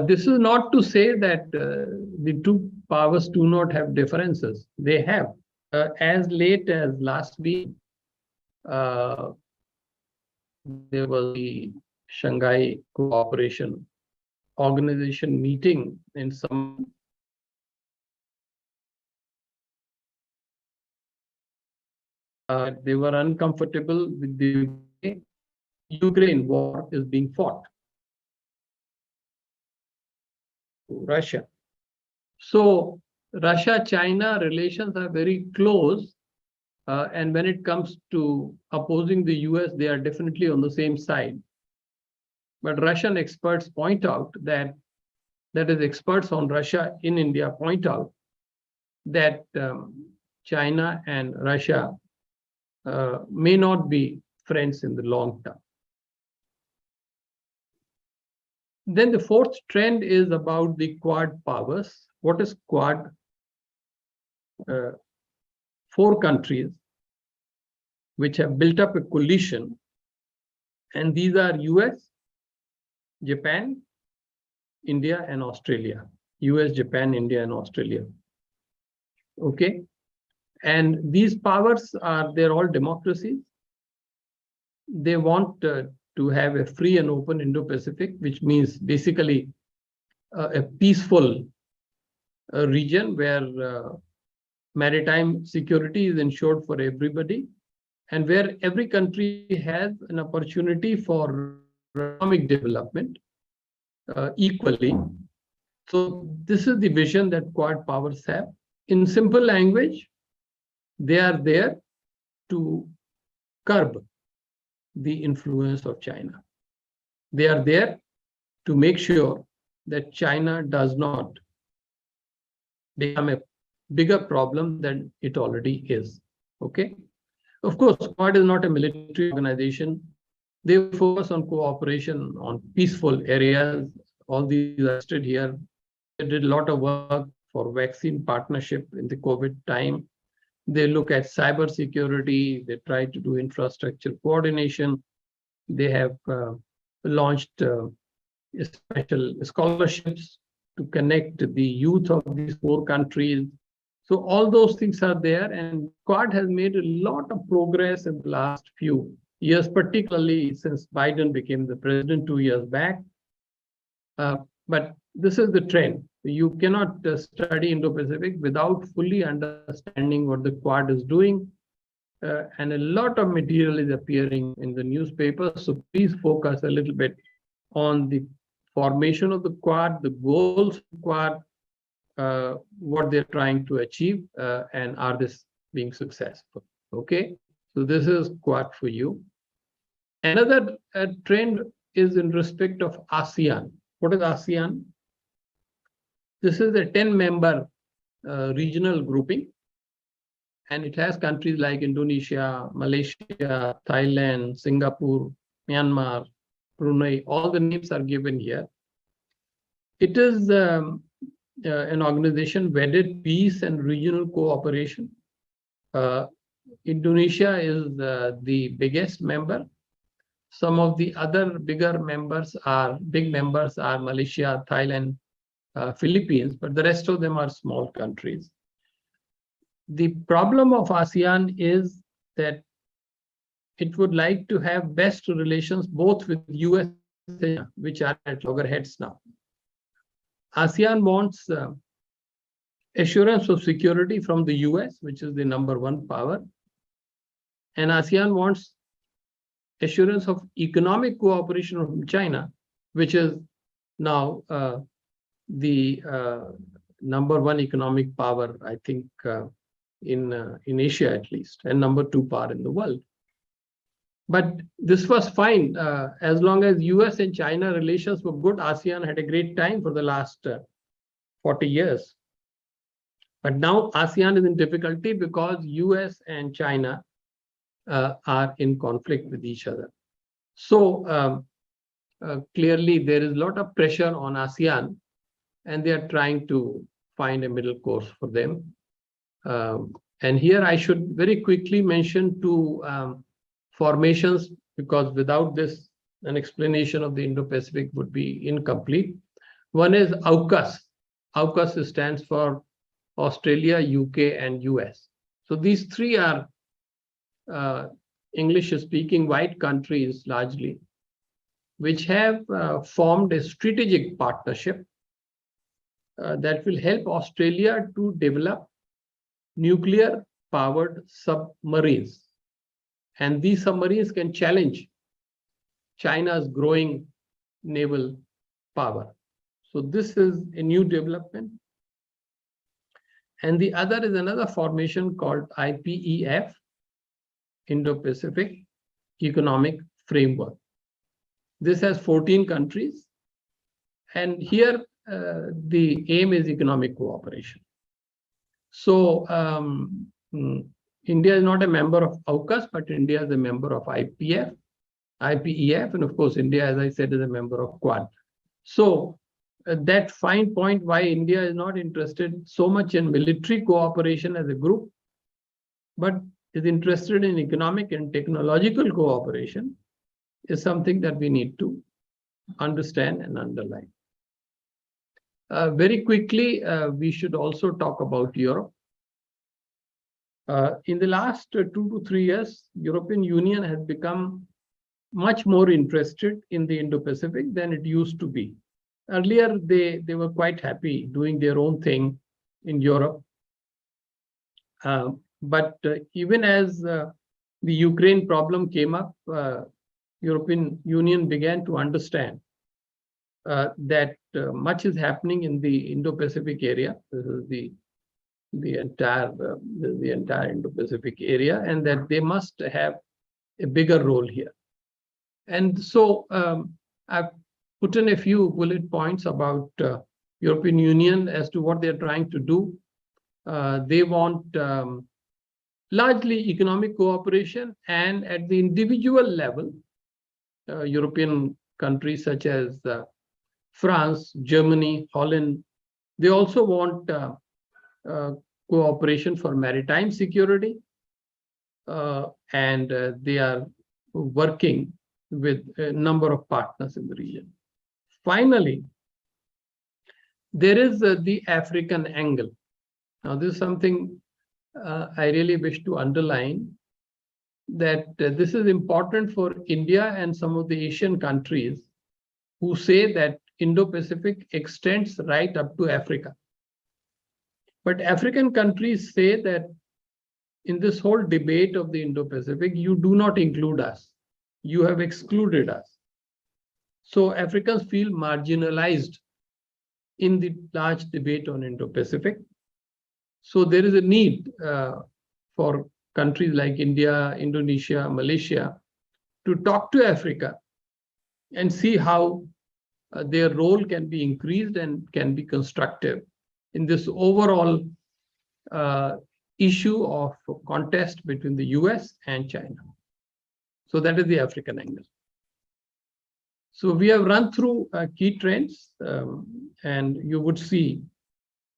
This is not to say that the two powers do not have differences. They have. As late as last week, there was the Shanghai Cooperation Organization meeting in some they were uncomfortable with the Ukraine war is being fought. Russia. So Russia-China relations are very close. And when it comes to opposing the US, they are definitely on the same side. But Russian experts point out that is experts on Russia in India point out that China and Russia may not be friends in the long term. Then the fourth trend is about the Quad powers. What is Quad? 4 countries which have built up a coalition, and these are US, Japan, India, and Australia. US, Japan, India, and Australia. Okay. And these powers they're all democracies. They want to have a free and open Indo-Pacific, which means basically a peaceful region where maritime security is ensured for everybody and where every country has an opportunity for economic development equally. So this is the vision that Quad powers have. In simple language, they are there to curb the influence of China. They are there to make sure that China does not become a bigger problem than it already is. Okay. Of course, Quad is not a military organization. They focus on cooperation on peaceful areas. All these are listed here. They did a lot of work for vaccine partnership in the COVID time. They look at cyber security. They try to do infrastructure coordination. They have launched special scholarships to connect the youth of these 4 countries. So all those things are there, and Quad has made a lot of progress in the last few years, particularly since Biden became the president 2 years back. But this is the trend. You cannot study Indo-Pacific without fully understanding what the Quad is doing. And a lot of material is appearing in the newspapers. So please focus a little bit on the formation of the Quad, the goals of the Quad, what they're trying to achieve, and are this being successful. Okay, so this is Quad for you. Another trend is in respect of ASEAN. What is ASEAN? This is a 10-member regional grouping, and it has countries like Indonesia, Malaysia, Thailand, Singapore, Myanmar, Brunei. All the names are given here. It is an organization wedded peace and regional cooperation. Indonesia is the biggest member. Some of the other big members are Malaysia, Thailand, Philippines, but the rest of them are small countries. The problem of ASEAN is that it would like to have best relations both with US and China, which are at loggerheads now. ASEAN wants assurance of security from the US, which is the #1 power. And ASEAN wants assurance of economic cooperation from China, which is now the #1 economic power, I think, in Asia at least, and #2 power in the world. But this was fine as long as US and China relations were good. ASEAN had a great time for the last 40 years. But now ASEAN is in difficulty because US and China are in conflict with each other. So clearly there is a lot of pressure on ASEAN, and they are trying to find a middle course for them. And here I should very quickly mention two formations, because without this, an explanation of the Indo-Pacific would be incomplete. One is AUKUS. AUKUS stands for Australia, UK, and US. So these three are English-speaking white countries largely, which have formed a strategic partnership that will help Australia to develop nuclear-powered submarines. And these submarines can challenge China's growing naval power. So this is a new development. And the other is another formation called IPEF, Indo-Pacific Economic Framework. This has 14 countries. And here the aim is economic cooperation. So India is not a member of AUKUS, but India is a member of IPEF, and of course, India, as I said, is a member of Quad. So that fine point why India is not interested so much in military cooperation as a group, but is interested in economic and technological cooperation, is something that we need to understand and underline. Very quickly, we should also talk about Europe. In the last 2 to 3 years, European Union has become much more interested in the Indo-Pacific than it used to be. Earlier, they were quite happy doing their own thing in Europe. But even as the Ukraine problem came up, European Union began to understand that much is happening in the Indo-Pacific area. This is the entire Indo-Pacific area, and that they must have a bigger role here. And so I've put in a few bullet points about European Union as to what they're trying to do. They want largely economic cooperation, and at the individual level, European countries such as France, Germany, Holland, they also want cooperation for maritime security, and they are working with a number of partners in the region. Finally, there is the African angle. Now, this is something I really wish to underline, that this is important for India and some of the Asian countries who say that Indo-Pacific extends right up to Africa. But African countries say that in this whole debate of the Indo-Pacific, you do not include us. You have excluded us. So Africans feel marginalized in the large debate on Indo-Pacific. So there is a need for countries like India, Indonesia, Malaysia to talk to Africa and see how their role can be increased and can be constructive in this overall issue of contest between the US and China. So that is the African angle. So we have run through key trends, and you would see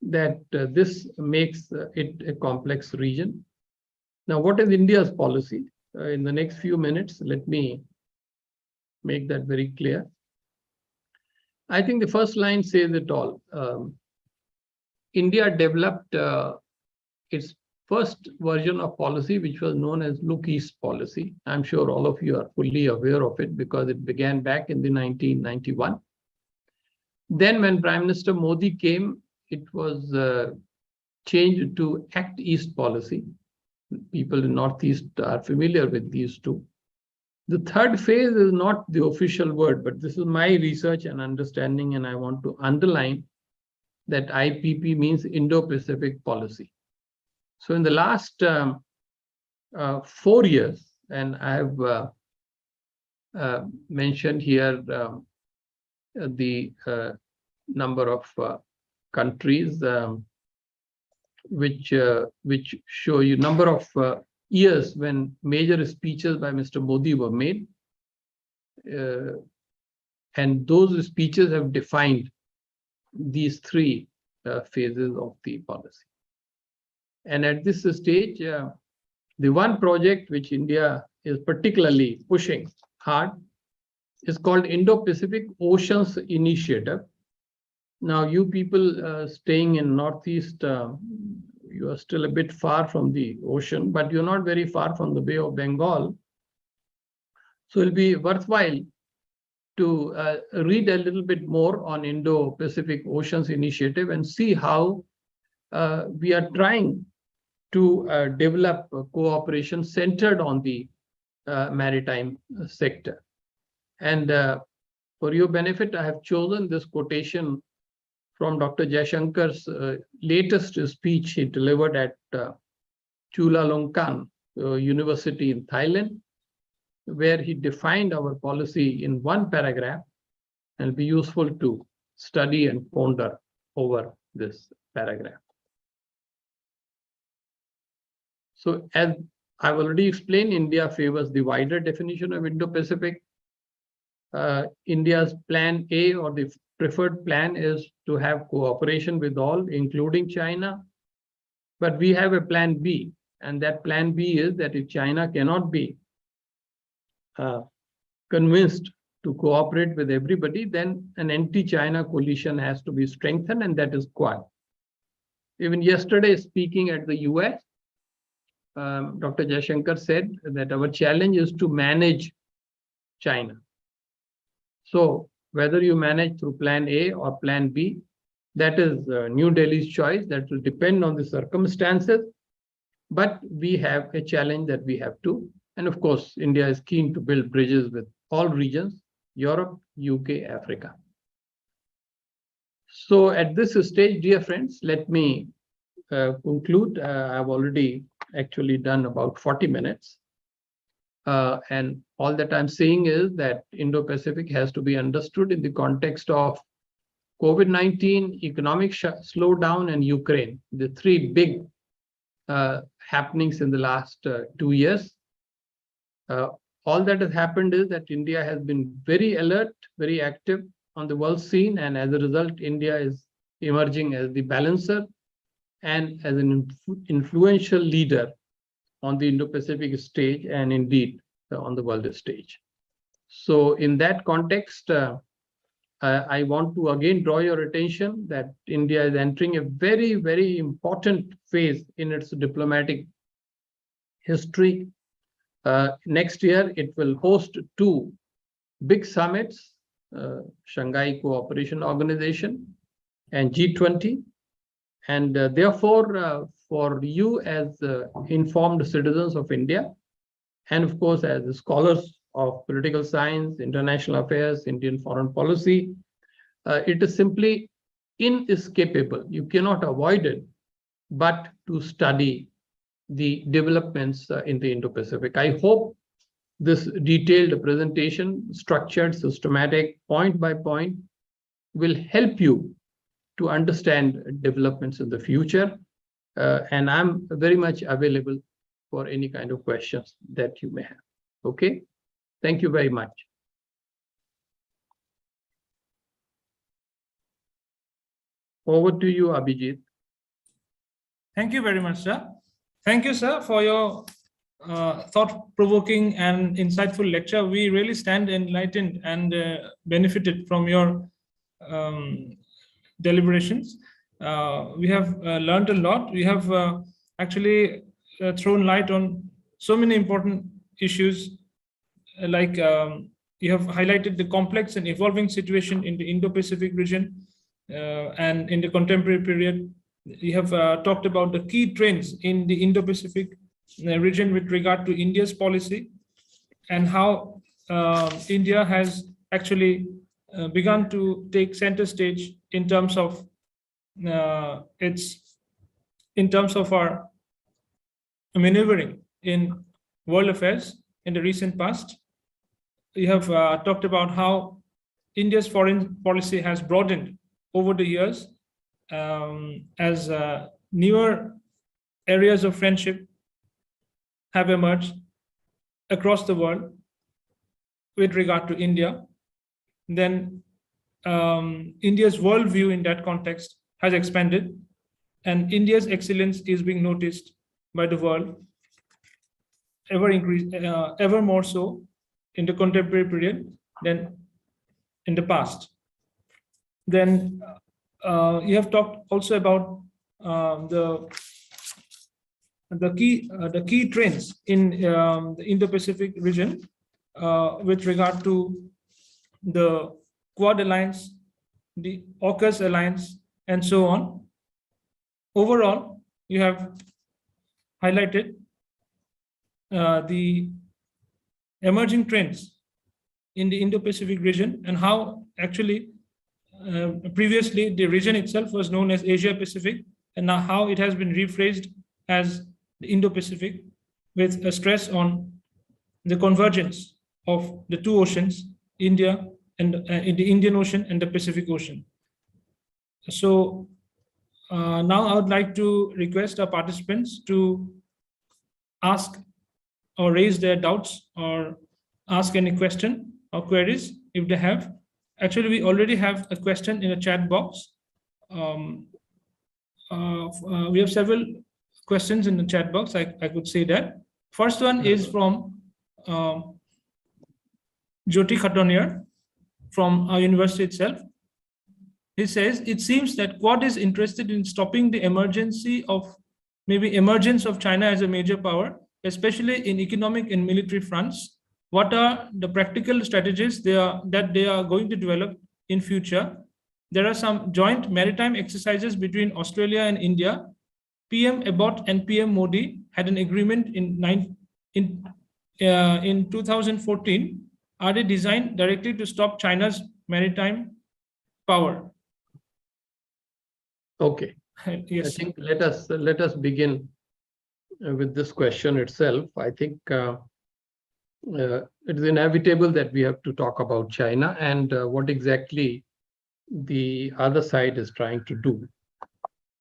that this makes it a complex region. Now, what is India's policy? In the next few minutes, let me make that very clear. I think the first line says it all. India developed its first version of policy, which was known as Look East policy. I'm sure all of you are fully aware of it because it began back in the 1991. Then when Prime Minister Modi came, it was changed to Act East policy. People in Northeast are familiar with these two. The third phase is not the official word, but this is my research and understanding, and I want to underline that IPP means Indo-Pacific policy. So in the last 4 years, and I have mentioned here the number of countries which show you number of years when major speeches by Mr. Modi were made. And those speeches have defined these three phases of the policy. And at this stage, the one project which India is particularly pushing hard is called Indo-Pacific Oceans Initiative. Now, you people staying in Northeast, you are still a bit far from the ocean, but you're not very far from the Bay of Bengal. So it'll be worthwhile to read a little bit more on Indo-Pacific Oceans Initiative and see how we are trying to develop cooperation centered on the maritime sector. And for your benefit, I have chosen this quotation from Dr. Jayashankar's latest speech he delivered at Chulalongkorn University in Thailand, where he defined our policy in one paragraph, and it'll be useful to study and ponder over this paragraph. So as I've already explained, India favors the wider definition of Indo-Pacific. India's plan A, or the preferred plan, is to have cooperation with all, including China. But we have a plan B, and that plan B is that if China cannot be convinced to cooperate with everybody, then an anti-China coalition has to be strengthened, and that is Quad. Even yesterday, speaking at the US, Dr. Jayashankar said that our challenge is to manage China. So whether you manage through plan A or plan B, that is New Delhi's choice. That will depend on the circumstances. But we have a challenge that we have to. And of course, India is keen to build bridges with all regions, Europe, UK, Africa. So at this stage, dear friends, let me conclude. I've already actually done about 40 minutes. And all that I'm saying is that Indo-Pacific has to be understood in the context of COVID-19, economic slowdown, and Ukraine, the three big happenings in the last 2 years. All that has happened is that India has been very alert, very active on the world scene, and as a result, India is emerging as the balancer and as an influential leader on the Indo-Pacific stage, and indeed on the world stage. So in that context, I want to again draw your attention that India is entering a very, very important phase in its diplomatic history. Next year, it will host 2 big summits Shanghai Cooperation Organization, and G20. And therefore, for you as informed citizens of India, and of course, as scholars of political science, international affairs, Indian foreign policy, it is simply inescapable. You cannot avoid it, but to study the developments in the Indo-Pacific. I hope this detailed presentation, structured, systematic, point by point, will help you to understand developments in the future. And I'm very much available for any kind of questions that you may have. Okay, thank you very much. Over to you, Abhijit. Thank you very much, sir. Thank you, sir, for your thought-provoking and insightful lecture. We really stand enlightened and benefited from your deliberations. We have learned a lot. We have actually thrown light on so many important issues, like you have highlighted the complex and evolving situation in the Indo-Pacific region and in the contemporary period. You have talked about the key trends in the Indo-Pacific region with regard to India's policy and how India has actually begun to take center stage in terms of our maneuvering in world affairs in the recent past. You have talked about how India's foreign policy has broadened over the years as newer areas of friendship have emerged across the world with regard to India. Then India's worldview in that context has expanded, and India's excellence is being noticed by the world ever more so in the contemporary period than in the past. Then you have talked also about the key trends in the Indo-Pacific region with regard to the Quad Alliance, the AUKUS Alliance, and so on. Overall, you have highlighted the emerging trends in the Indo-Pacific region and how actually previously the region itself was known as Asia-Pacific, and now how it has been rephrased as the Indo-Pacific, with a stress on the convergence of the two oceans, India and in the Indian Ocean and the Pacific Ocean. So now I would like to request our participants to ask or raise their doubts or ask any question or queries if they have. Actually, we already have a question in a chat box. We have several questions in the chat box. I could say that. First one is from Jyoti Khatoniar from our university itself. He says, it seems that Quad is interested in stopping the emergence of China as a major power, especially in economic and military fronts. What are the practical strategies that they are going to develop in future? There are some joint maritime exercises between Australia and India. PM Abbott and PM Modi had an agreement in 2014. Are they designed directly to stop China's maritime power? Okay. Yes. I think let us begin with this question itself. I think it is inevitable that we have to talk about China and what exactly the other side is trying to do.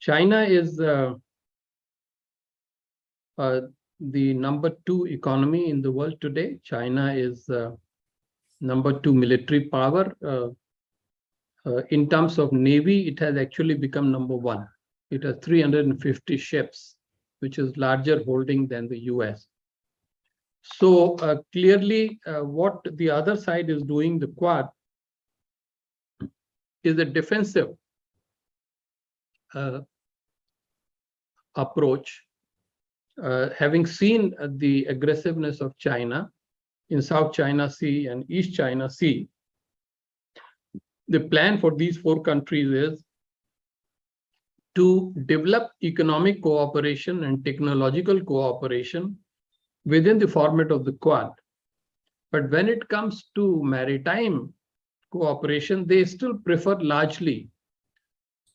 China is the number 2 economy in the world today. China is number 2 military power. In terms of Navy, it has actually become number 1. It has 350 ships, which is larger holding than the US. So clearly, what the other side is doing, the Quad, is a defensive approach. Having seen the aggressiveness of China in South China Sea and East China Sea, the plan for these 4 countries is to develop economic cooperation and technological cooperation within the format of the Quad. But when it comes to maritime cooperation, they still prefer largely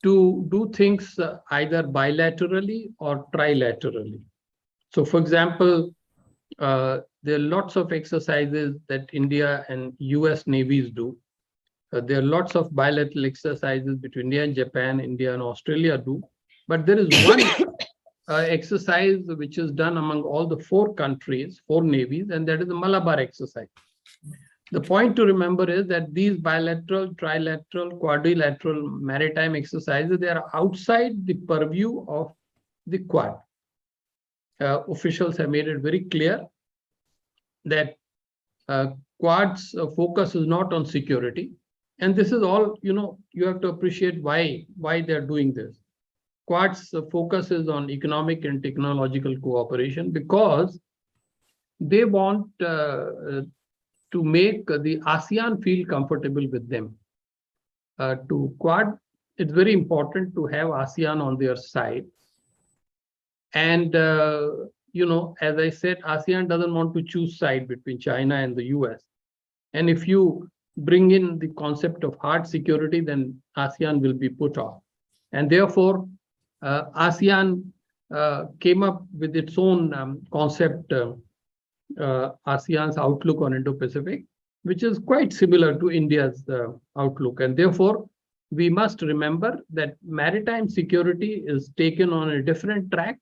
to do things either bilaterally or trilaterally. So, for example, there are lots of exercises that India and US navies do. There are lots of bilateral exercises between India and Japan, India and Australia do. But there is one exercise which is done among all the 4 countries, 4 navies, and that is the Malabar Exercise. The point to remember is that these bilateral, trilateral, quadrilateral maritime exercises, they are outside the purview of the Quad. Officials have made it very clear that Quad's focus is not on security. And this is all, you have to appreciate why they're doing this. Quad's focus is on economic and technological cooperation because they want to make the ASEAN feel comfortable with them. To Quad, it's very important to have ASEAN on their side. And, as I said, ASEAN doesn't want to choose side between China and the US. And if you bring in the concept of hard security, then ASEAN will be put off. And therefore, ASEAN came up with its own concept, ASEAN's outlook on Indo-Pacific, which is quite similar to India's outlook. And therefore, we must remember that maritime security is taken on a different track,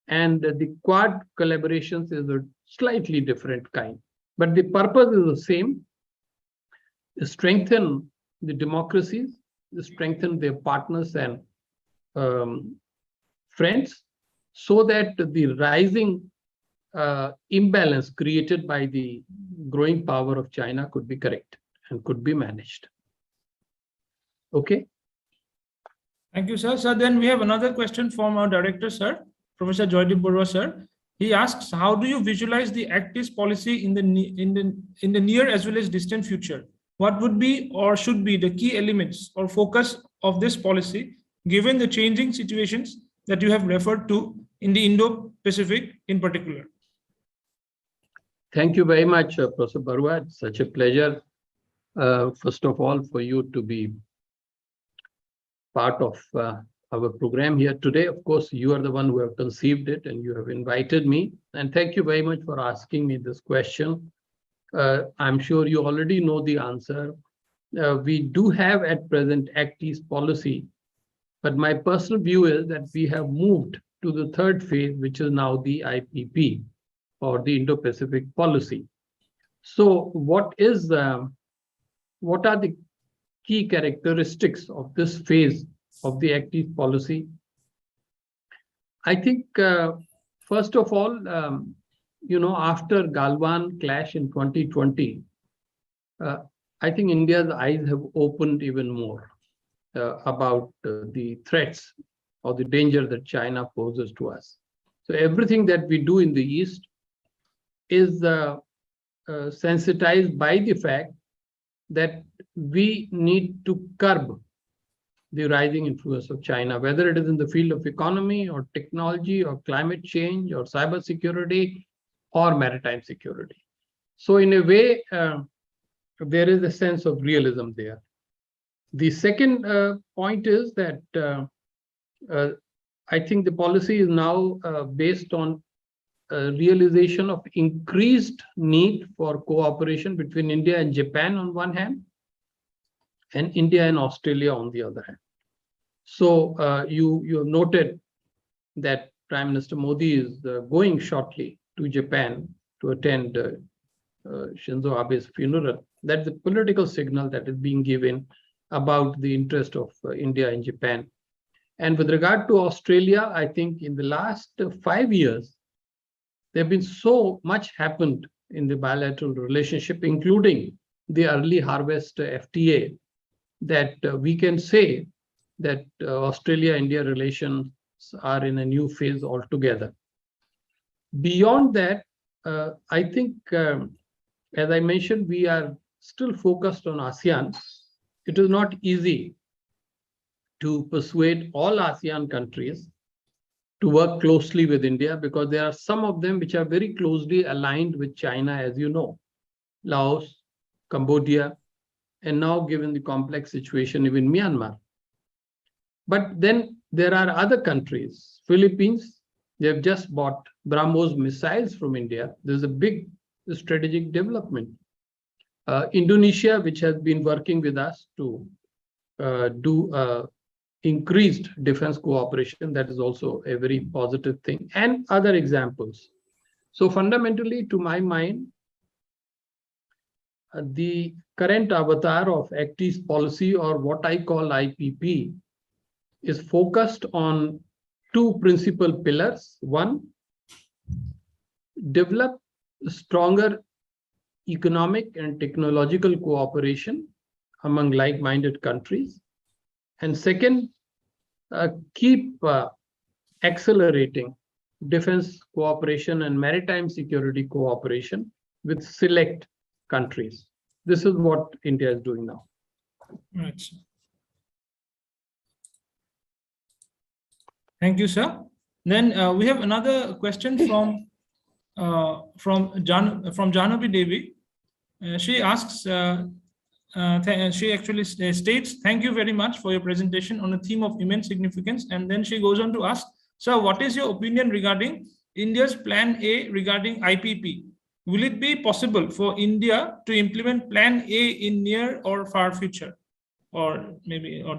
and the Quad collaborations is a slightly different kind. But the purpose is the same: strengthen the democracies, strengthen their partners and friends, so that the rising imbalance created by the growing power of China could be corrected and could be managed. Okay. Thank you, sir. Sir, then we have another question from our director, sir, Professor Joydeep Barua, sir. He asks, how do you visualize the Act East policy in the near as well as distant future? What would be or should be the key elements or focus of this policy, given the changing situations that you have referred to in the Indo-Pacific in particular? Thank you very much, Professor Barua. It's such a pleasure, first of all, for you to be part of our program here today. Of course, you are the one who have conceived it and you have invited me. And thank you very much for asking me this question. I'm sure you already know the answer. We do have at present Act East policy, but my personal view is that we have moved to the 3rd phase, which is now the IPP, or the Indo-Pacific policy. So what are the key characteristics of this phase of the Act East policy? I think, first of all, after Galwan clash in 2020, I think India's eyes have opened even more about the threats or the danger that China poses to us. So everything that we do in the East is sensitized by the fact that we need to curb the rising influence of China, whether it is in the field of economy or technology or climate change or cybersecurity or maritime security. So in a way, there is a sense of realism there. The second point is that I think the policy is now based on realization of increased need for cooperation between India and Japan on one hand, and India and Australia on the other hand. So you have noted that Prime Minister Modi is going shortly to Japan to attend Shinzo Abe's funeral. That's a political signal that is being given about the interest of India and Japan. And with regard to Australia, I think in the last 5 years, there have been so much happened in the bilateral relationship, including the early harvest FTA, that we can say that Australia-India relations are in a new phase altogether. Beyond that, I think, as I mentioned, we are still focused on ASEAN, it is not easy to persuade all ASEAN countries to work closely with India, because there are some of them which are very closely aligned with China, as you know, Laos, Cambodia, and now given the complex situation, even Myanmar. But then there are other countries, Philippines, they have just bought BrahMos missiles from India. There's a big strategic development. Indonesia, which has been working with us to do increased defense cooperation, that is also a very positive thing, and other examples. So fundamentally, to my mind, the current avatar of Act East policy, or what I call IPP, is focused on two principal pillars. One, develop stronger economic and technological cooperation among like-minded countries. And second, keep accelerating defense cooperation and maritime security cooperation with select countries. This is what India is doing now. Right. Thank you, sir. Then we have another question from Jahnavi Devi. She asks, she actually states, "Thank you very much for your presentation on a theme of immense significance." And then she goes on to ask, "Sir, what is your opinion regarding India's Plan A regarding IPP? Will it be possible for India to implement Plan A in near or far future, or maybe or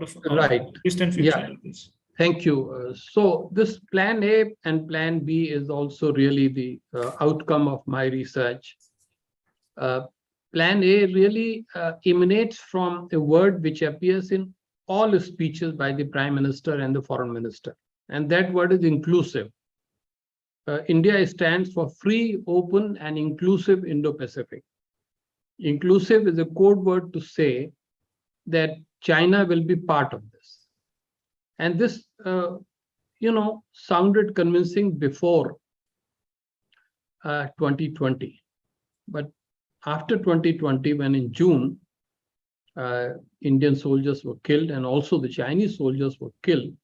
distant future?" Yeah. Thank you. So this Plan A and Plan B is also really the outcome of my research. Plan A really emanates from a word which appears in all speeches by the Prime Minister and the Foreign Minister, and that word is inclusive. India stands for free, open, and inclusive Indo-Pacific. Inclusive is a code word to say that China will be part of this. And this, sounded convincing before 2020. But after 2020, when in June, Indian soldiers were killed and also the Chinese soldiers were killed,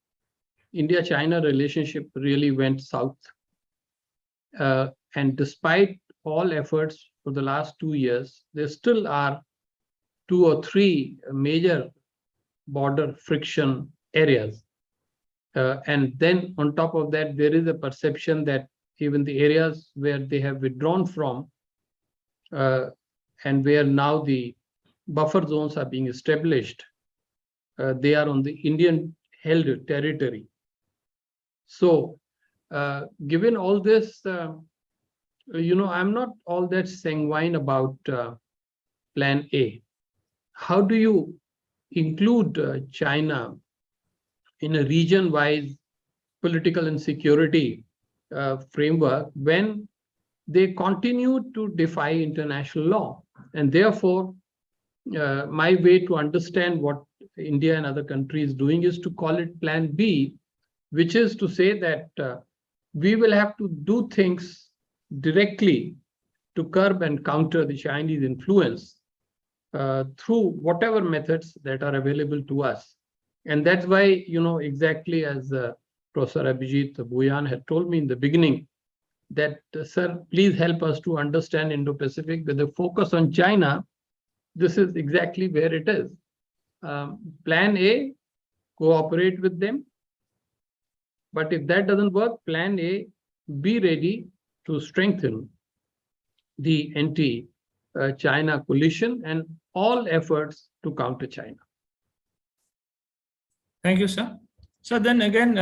India-China relationship really went south. And despite all efforts for the last 2 years, there still are 2 or 3 major border friction areas. And then on top of that, there is a perception that even the areas where they have withdrawn from and where now the buffer zones are being established, they are on the Indian-held territory. So given all this, I'm not all that sanguine about Plan A. How do you include China in a region-wise political and security framework when they continue to defy international law? And therefore, my way to understand what India and other countries doing is to call it Plan B, which is to say that we will have to do things directly to curb and counter the Chinese influence through whatever methods that are available to us. And that's why, exactly as Professor Abhijit Bhuyan had told me in the beginning, that, sir, please help us to understand Indo-Pacific with a focus on China. This is exactly where it is. Plan A, cooperate with them. But if that doesn't work, Plan A, be ready to strengthen the anti-China coalition and all efforts to counter China. Thank you, sir. So then again,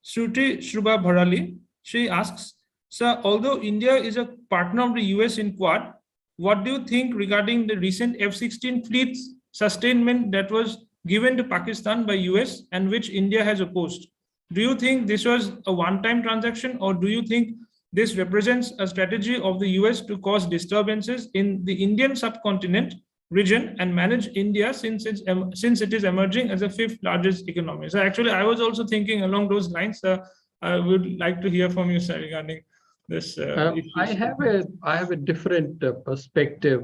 Shruti Shruba Bharali, she asks, "Sir, although India is a partner of the US in Quad, what do you think regarding the recent F-16 fleet sustainment that was given to Pakistan by US and which India has opposed? Do you think this was a one-time transaction, or do you think this represents a strategy of the US to cause disturbances in the Indian subcontinent region and manage India since it is emerging as the 5th largest economy?" So actually, I was also thinking along those lines. I would like to hear from you, sir, regarding this I have a different perspective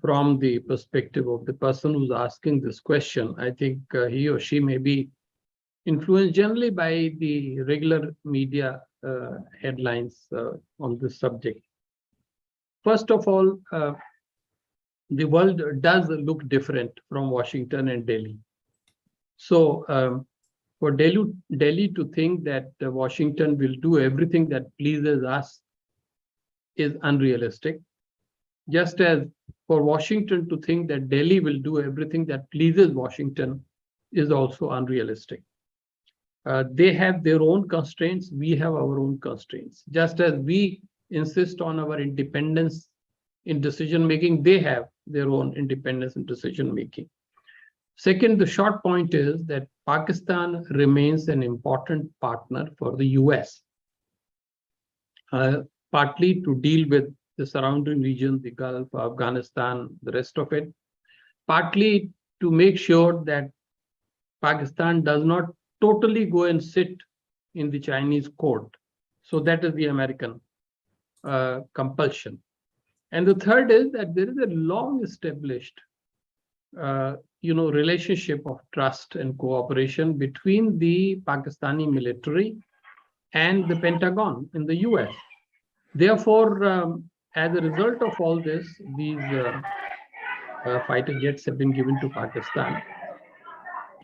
from the perspective of the person who's asking this question. I think he or she may be influenced generally by the regular media headlines on this subject. First of all, the world does look different from Washington and Delhi. So for Delhi to think that Washington will do everything that pleases us is unrealistic. Just as for Washington to think that Delhi will do everything that pleases Washington is also unrealistic. They have their own constraints, we have our own constraints. Just as we insist on our independence in decision-making, they have their own independence in decision-making. Second, the short point is that Pakistan remains an important partner for the US, partly to deal with the surrounding region, the Gulf, Afghanistan, the rest of it, partly to make sure that Pakistan does not totally go and sit in the Chinese court. So that is the American compulsion. And the third is that there is a long-established relationship of trust and cooperation between the Pakistani military and the Pentagon in the US. Therefore, as a result of all this, these fighter jets have been given to Pakistan.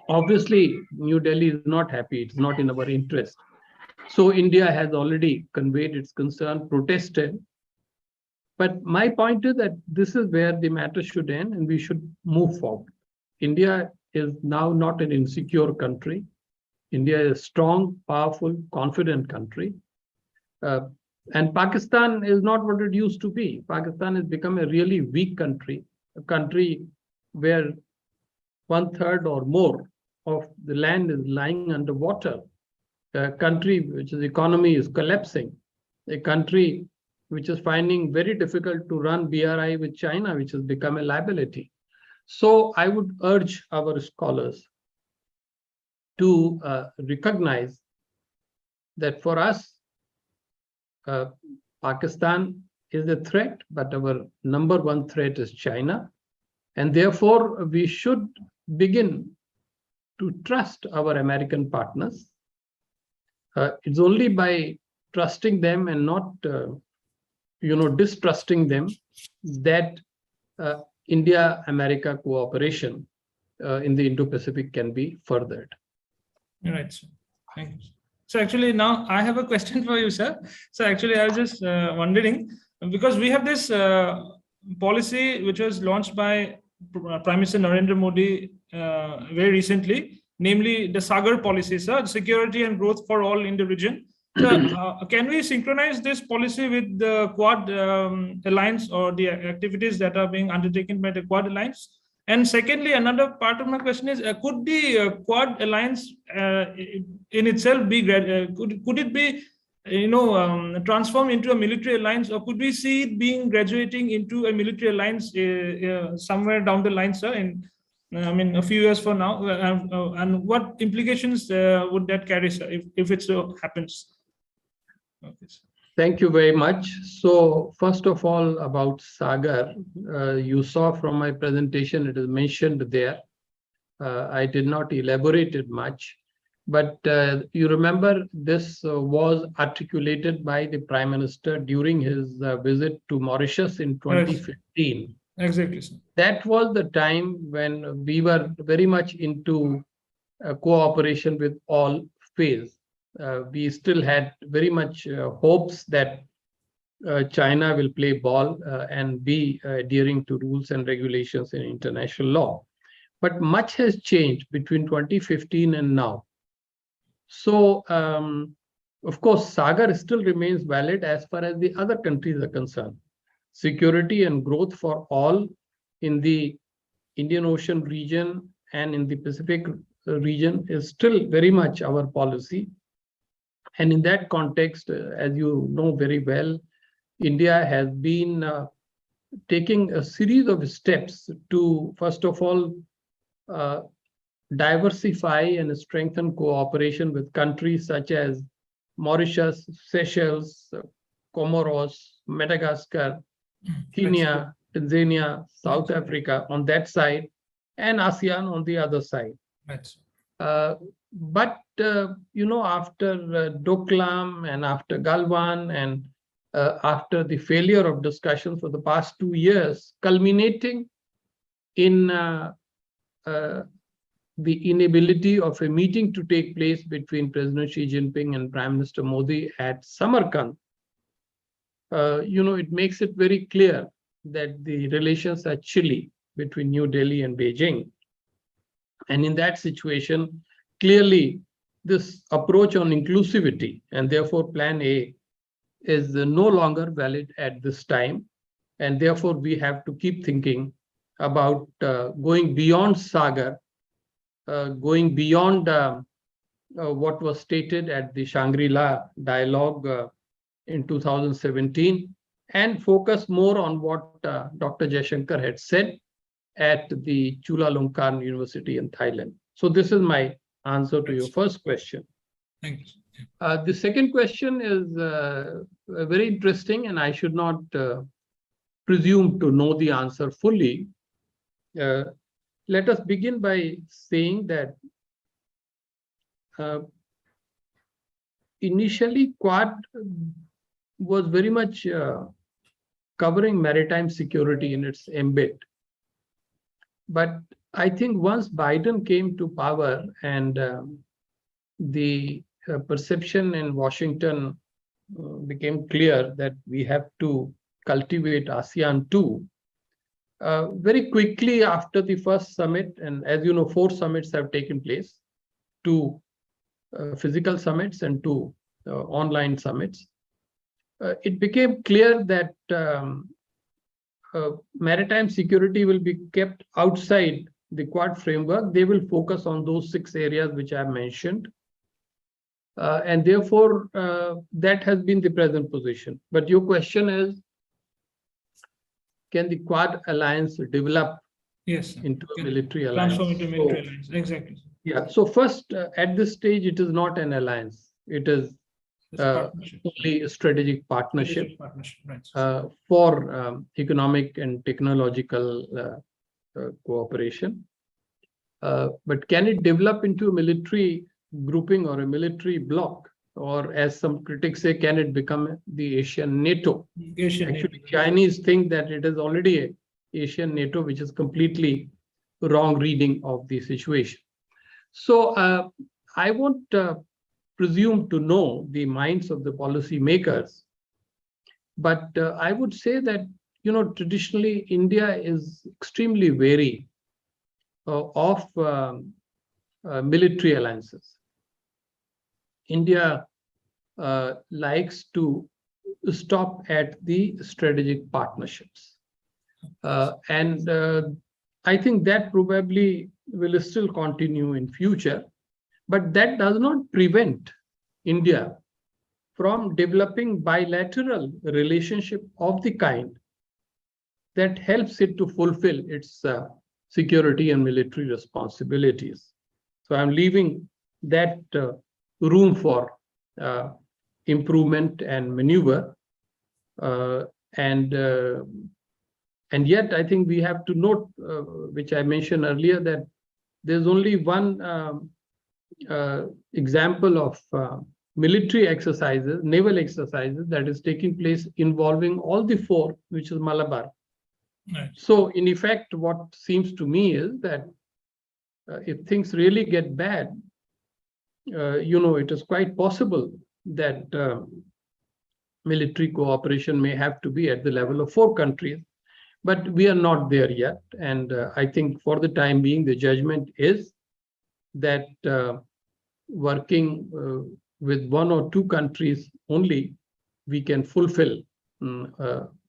Obviously, New Delhi is not happy. It's not in our interest. So India has already conveyed its concern, protested. But my point is that this is where the matter should end and we should move forward. India is now not an insecure country. India is a strong, powerful, confident country. And Pakistan is not what it used to be. Pakistan has become a really weak country, a country where 1/3 or more of the land is lying underwater, a country which is economy is collapsing, a country which is finding very difficult to run BRI with China, which has become a liability. So I would urge our scholars to recognize that for us, Pakistan is a threat, but our number one threat is China. And therefore, we should begin to trust our American partners. It's only by trusting them and not distrusting them that India-America cooperation in the Indo-Pacific can be furthered. All right, sir. Thank you. So actually now I have a question for you, sir. So actually I was just wondering, because we have this policy which was launched by Prime Minister Narendra Modi very recently, namely the Sagar policy, sir, security and growth for all in the region. So can we synchronize this policy with the Quad Alliance or the activities that are being undertaken by the Quad Alliance? And secondly, another part of my question is, could the Quad Alliance in itself be, could it be, transformed into a military alliance, or could we see it being graduating into a military alliance somewhere down the line, sir, in a few years from now? And what implications would that carry, sir, if it so happens? Okay, sir. Thank you very much. So first of all, about Sagar, you saw from my presentation, it is mentioned there. I did not elaborate it much, but you remember this was articulated by the Prime Minister during his visit to Mauritius in 2015. Yes. Exactly, sir. That was the time when we were very much into cooperation with all phase. We still had very much hopes that China will play ball and be adhering to rules and regulations in international law. But much has changed between 2015 and now. So, of course, Sagar still remains valid as far as the other countries are concerned. Security and growth for all in the Indian Ocean region and in the Pacific region is still very much our policy. And in that context, as you know very well, India has been taking a series of steps to, first of all, diversify and strengthen cooperation with countries such as Mauritius, Seychelles, Comoros, Madagascar, Mexico. Kenya, Tanzania, South Africa on that side, and ASEAN on the other side. Right. But after Doklam and after Galwan and after the failure of discussions for the past 2 years, culminating in the inability of a meeting to take place between President Xi Jinping and Prime Minister Modi at Samarkand, it makes it very clear that the relations are chilly between New Delhi and Beijing. And in that situation, clearly, this approach on inclusivity and therefore Plan A is no longer valid at this time. And therefore, we have to keep thinking about going beyond Sagar, going beyond what was stated at the Shangri-La dialogue in 2017, and focus more on what Dr. Jaishankar had said at the Chulalongkorn University in Thailand. So this is my answer to your first question. Thank you. The second question is very interesting, and I should not presume to know the answer fully. Let us begin by saying that initially Quad was very much covering maritime security in its ambit. But I think once Biden came to power and the perception in Washington became clear that we have to cultivate ASEAN too, very quickly after the first summit, and as you know, 4 summits have taken place, 2 physical summits and 2 online summits, it became clear that maritime security will be kept outside the Quad framework. They will focus on those 6 areas which I mentioned. And therefore, that has been the present position. But your question is, can the Quad alliance develop into a military alliance? Transform into military alliance, exactly. Yeah, so first, at this stage, it is not an alliance. It is only a strategic partnership, right. for economic and technological cooperation. But can it develop into a military grouping or a military bloc? Or as some critics say, can it become the Asian NATO? Actually, Chinese think that it is already a Asian NATO, which is completely wrong reading of the situation. So I won't presume to know the minds of the policy makers, but I would say that, traditionally India is extremely wary of military alliances. India likes to stop at the strategic partnerships. And I think that probably will still continue in future, but that does not prevent India from developing bilateral relationship of the kind that helps it to fulfill its security and military responsibilities. So I'm leaving that room for improvement and maneuver. And yet I think we have to note, which I mentioned earlier, that there's only one example of military exercises, naval exercises, that is taking place involving all the 4, which is Malabar. Right. So in effect, what seems to me is that if things really get bad, it is quite possible that military cooperation may have to be at the level of 4 countries, but we are not there yet. And I think for the time being, the judgment is that working with 1 or 2 countries only, we can fulfill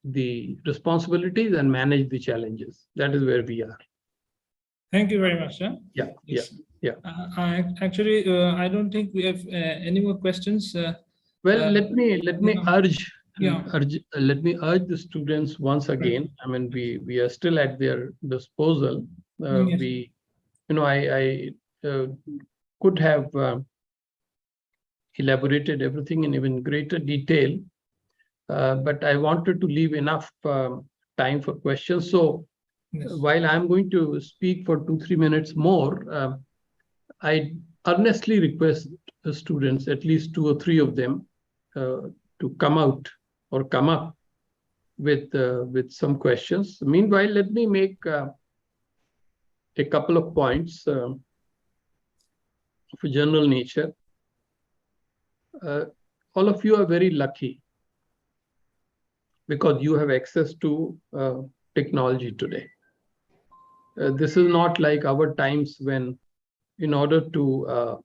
the responsibilities and manage the challenges. That is where we are. Thank you very much, sir. Yeah, Yes. yeah. I don't think we have any more questions. Well, let me urge. Yeah. Let me urge the students once again. I mean, we are still at their disposal. Yes. I could have elaborated everything in even greater detail. but I wanted to leave enough time for questions. So Yes. while I'm going to speak for 2-3 minutes more, I earnestly request the students, at least 2 or 3 of them, to come out or come up with some questions. Meanwhile, let me make a couple of points of a general nature. All of you are very lucky because you have access to technology today. This is not like our times when, in order to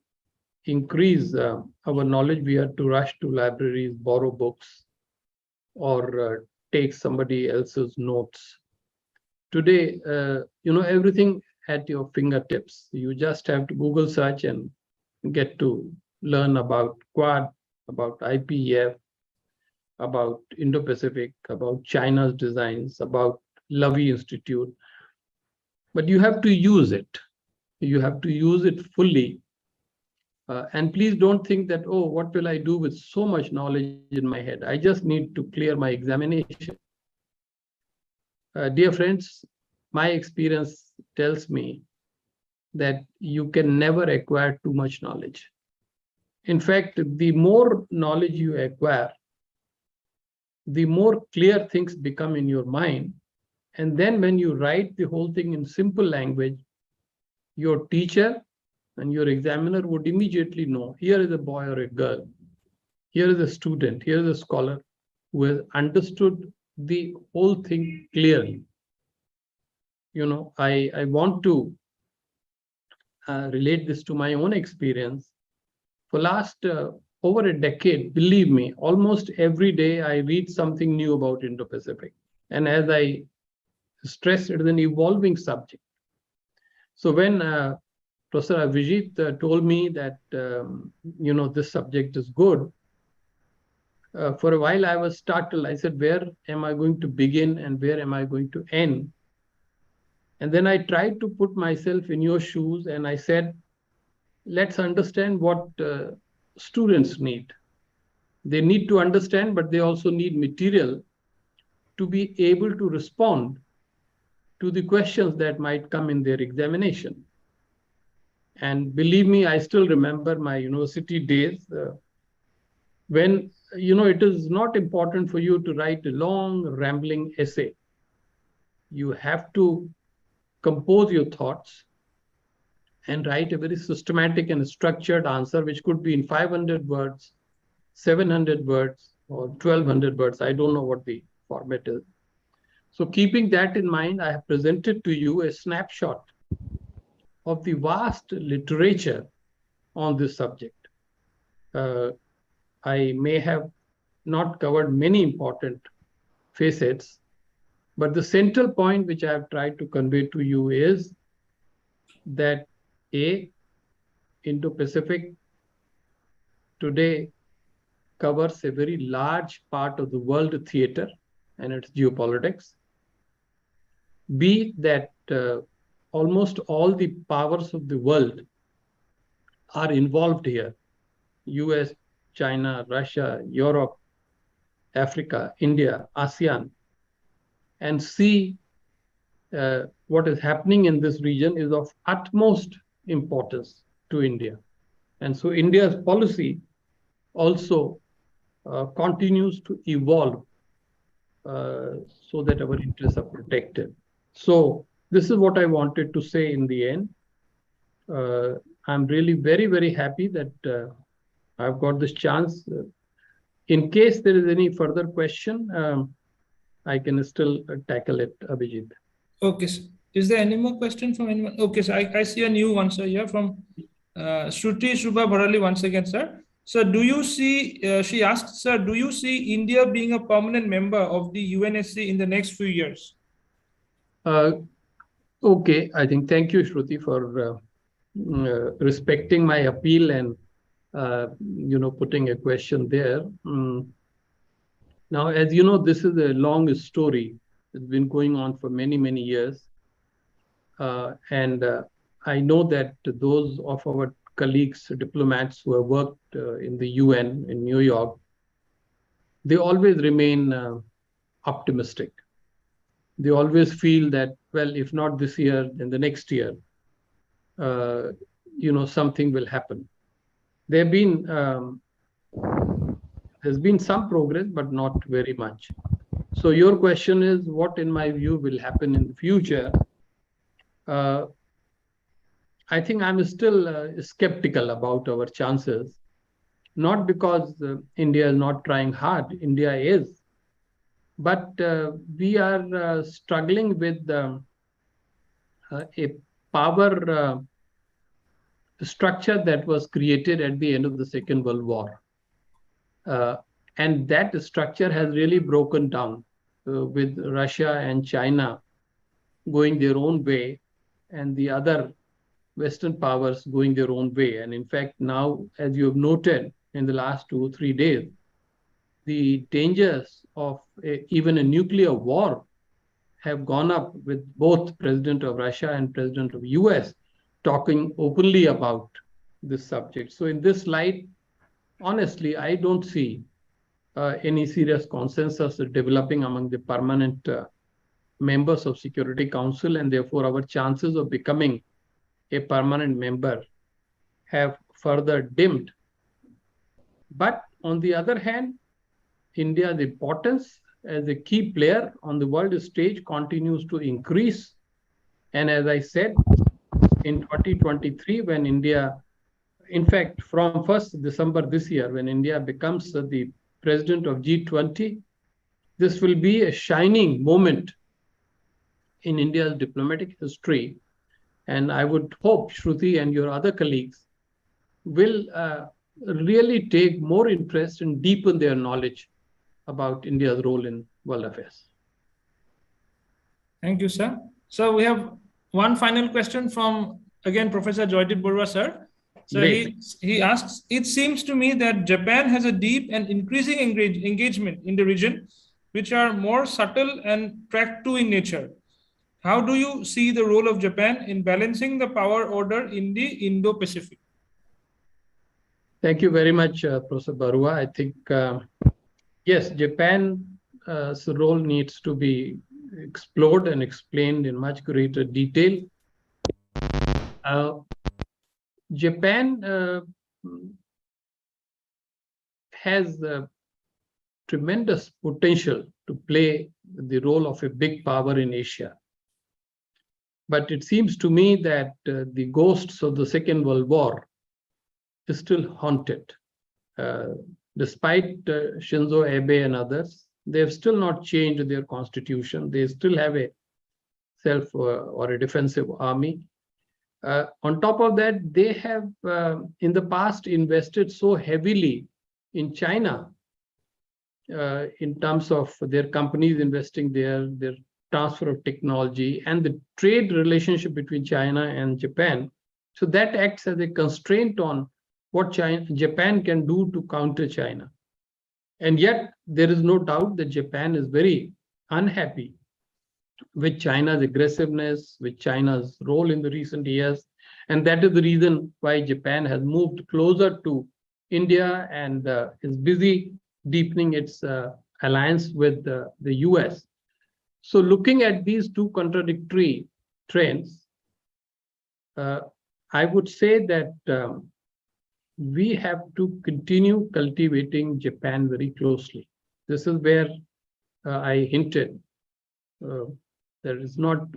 increase our knowledge, we had to rush to libraries, borrow books, or take somebody else's notes. Today, everything at your fingertips. You just have to Google search and get to learn about Quad, about IPEF, about Indo-Pacific, about China's designs, about Lovey Institute. But you have to use it. You have to use it fully. And please don't think that, oh, what will I do with so much knowledge in my head? I just need to clear my examination. Dear friends, my experience tells me that you can never acquire too much knowledge. In fact, the more knowledge you acquire, the more clear things become in your mind. And then when you write the whole thing in simple language, your teacher and your examiner would immediately know, here is a boy or a girl, here is a student, here is a scholar who has understood the whole thing clearly. I want to relate this to my own experience. For last over a decade, believe me, almost every day I read something new about Indo-Pacific. And as I stressed, it is an evolving subject. So when Professor Abhijit told me that, this subject is good, for a while I was startled. I said, where am I going to begin and where am I going to end? And then I tried to put myself in your shoes and I said, let's understand what students need. They need to understand, but they also need material to be able to respond to the questions that might come in their examination. And believe me, I still remember my university days when, it is not important for you to write a long, rambling essay. You have to compose your thoughts and write a very systematic and structured answer, which could be in 500 words, 700 words, or 1200 words. I don't know what the format is. So keeping that in mind, I have presented to you a snapshot of the vast literature on this subject. I may have not covered many important facets, but the central point which I have tried to convey to you is that Indo-Pacific today covers a very large part of the world theater and its geopolitics. B, that almost all the powers of the world are involved here. US, China, Russia, Europe, Africa, India, ASEAN. And C, what is happening in this region is of utmost importance to India. And so India's policy also continues to evolve so that our interests are protected. So this is what I wanted to say in the end. I'm really very, very happy that I've got this chance. In case there is any further question, I can still tackle it, Abhijit. Okay, sir. Is there any more question from anyone? Okay, so I see a new one, sir, here from Shruti Shubha Bharali once again, sir. So do you see, she asked, sir, do you see India being a permanent member of the UNSC in the next few years? Okay, I think thank you, Shruti, for respecting my appeal and putting a question there. Now, as you know, this is a long story. It's been going on for many, many years. And I know that those of our colleagues, diplomats who have worked in the UN in New York, they always remain optimistic. They always feel that, well, if not this year, then the next year, something will happen. There's been some progress, but not very much. So your question is, what, in my view, will happen in the future? I think I'm still skeptical about our chances, not because India is not trying hard. India is. But we are struggling with a power structure that was created at the end of the Second World War. And that structure has really broken down with Russia and China going their own way and the other Western powers going their own way. And in fact, now, as you have noted in the last 2 or 3 days, the dangers of even a nuclear war have gone up, with both President of Russia and President of US talking openly about this subject. So in this light, honestly, I don't see any serious consensus developing among the permanent members of Security Council, and therefore our chances of becoming a permanent member have further dimmed. But on the other hand, India's importance as a key player on the world stage continues to increase. And as I said, in 2023, when India, in fact, from 1st December this year, when India becomes the president of G20, this will be a shining moment in India's diplomatic history. And I would hope Shruti and your other colleagues will really take more interest and deepen their knowledge about India's role in world affairs. Thank you, sir. So we have one final question from, again, Professor Joydeep Barua, sir. So he asks, it seems to me that Japan has a deep and increasing engagement in the region, which are more subtle and track to in nature. How do you see the role of Japan in balancing the power order in the Indo-Pacific? Thank you very much, Professor Barua. I think, yes, Japan's role needs to be explored and explained in much greater detail. Japan has tremendous potential to play the role of a big power in Asia. But it seems to me that the ghosts of the Second World War is still haunted. Despite Shinzo Abe and others, they have still not changed their constitution. They still have a self or a defensive army. On top of that, they have in the past invested so heavily in China in terms of their companies investing there, their transfer of technology, and the trade relationship between China and Japan. So that acts as a constraint on what Japan can do to counter China. And yet, there is no doubt that Japan is very unhappy with China's aggressiveness, with China's role in the recent years. And that is the reason why Japan has moved closer to India and is busy deepening its alliance with the US. So looking at these two contradictory trends, I would say that we have to continue cultivating Japan very closely. This is where I hinted. There is not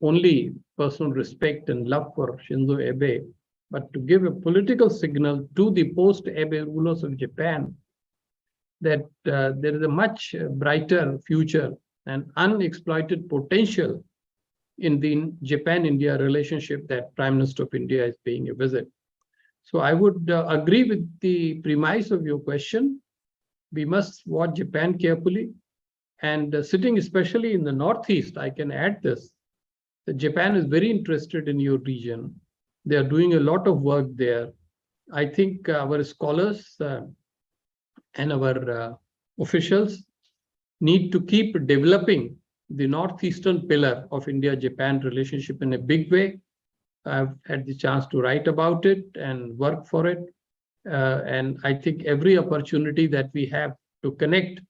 only personal respect and love for Shinzo Abe, but to give a political signal to the post-Abe rulers of Japan that there is a much brighter future and unexploited potential in the Japan-India relationship that Prime Minister of India is paying a visit. So I would agree with the premise of your question. We must watch Japan carefully. And sitting especially in the Northeast, I can add this, that Japan is very interested in your region. They are doing a lot of work there. I think our scholars and our officials need to keep developing the northeastern pillar of India-Japan relationship in a big way. I've had the chance to write about it and work for it. And I think every opportunity that we have to connect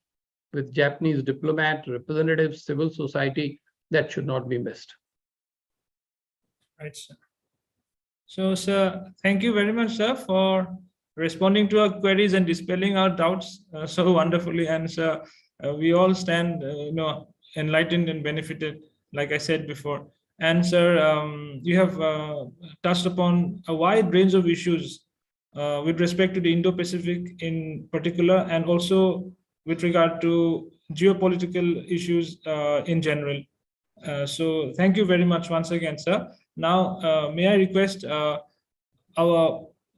with Japanese diplomat, representatives, civil society, that should not be missed. Right, sir. So, sir, thank you very much, sir, for responding to our queries and dispelling our doubts so wonderfully. And sir, we all stand, enlightened and benefited, like I said before. And sir, you have touched upon a wide range of issues with respect to the Indo-Pacific in particular, and also with regard to geopolitical issues in general. So thank you very much once again, sir. Now, may I request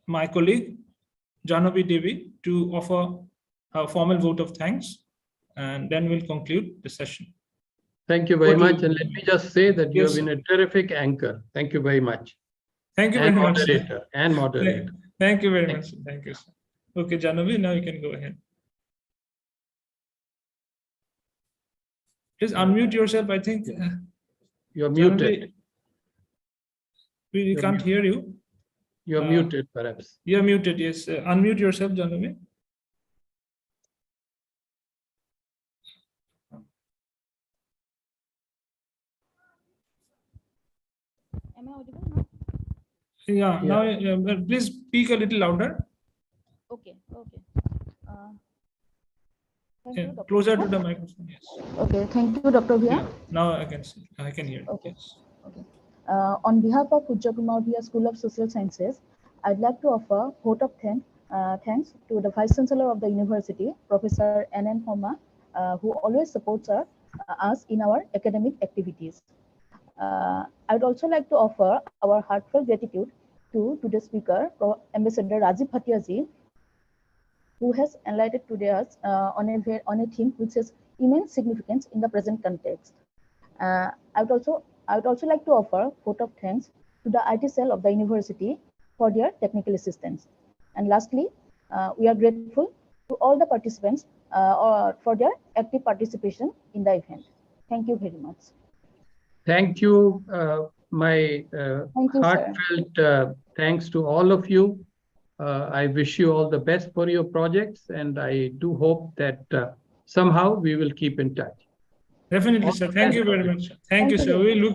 my colleague, Jahnavi Devi, to offer a formal vote of thanks, and then we'll conclude the session. Thank you very Over to much. you. And let me just say that you Yes, have been a terrific anchor. Thank you very much. Thank you very And much, sir. moderator. And moderator. Thank you very much. Thank you, sir. Okay, Jahnavi, now you can go ahead. Just unmute yourself. I think You're Jahnavi, muted. we You're can't hear you. You're muted, perhaps. You're muted. Yes, unmute yourself, Jahnavi. Am I audible now? Yeah. Now, please speak a little louder. Okay, okay. Thank you, Dr. Closer Bhia. to the microphone. Yes. Okay, thank you, Dr. Bhia. Yeah. Now I can see. I can hear. Okay. Yes. Okay. On behalf of Pujya Kumar Bhia School of Social Sciences, I'd like to offer vote of thanks to the Vice Chancellor of the University, Professor N.N. Homa, who always supports us in our academic activities. I'd also like to offer our heartfelt gratitude to today's speaker, Ambassador Rajiv Bhatia, who has enlightened today us on a theme which has immense significance in the present context. I would also like to offer vote of thanks to the IT cell of the university for their technical assistance. And lastly, we are grateful to all the participants for their active participation in the event. Thank you very much. Thank you. My Thank you, sir. heartfelt thanks to all of you. I wish you all the best for your projects, and I do hope that somehow we will keep in touch. Definitely, All sir. the Thank best you for very you. much. Thank you, sir. very We much. look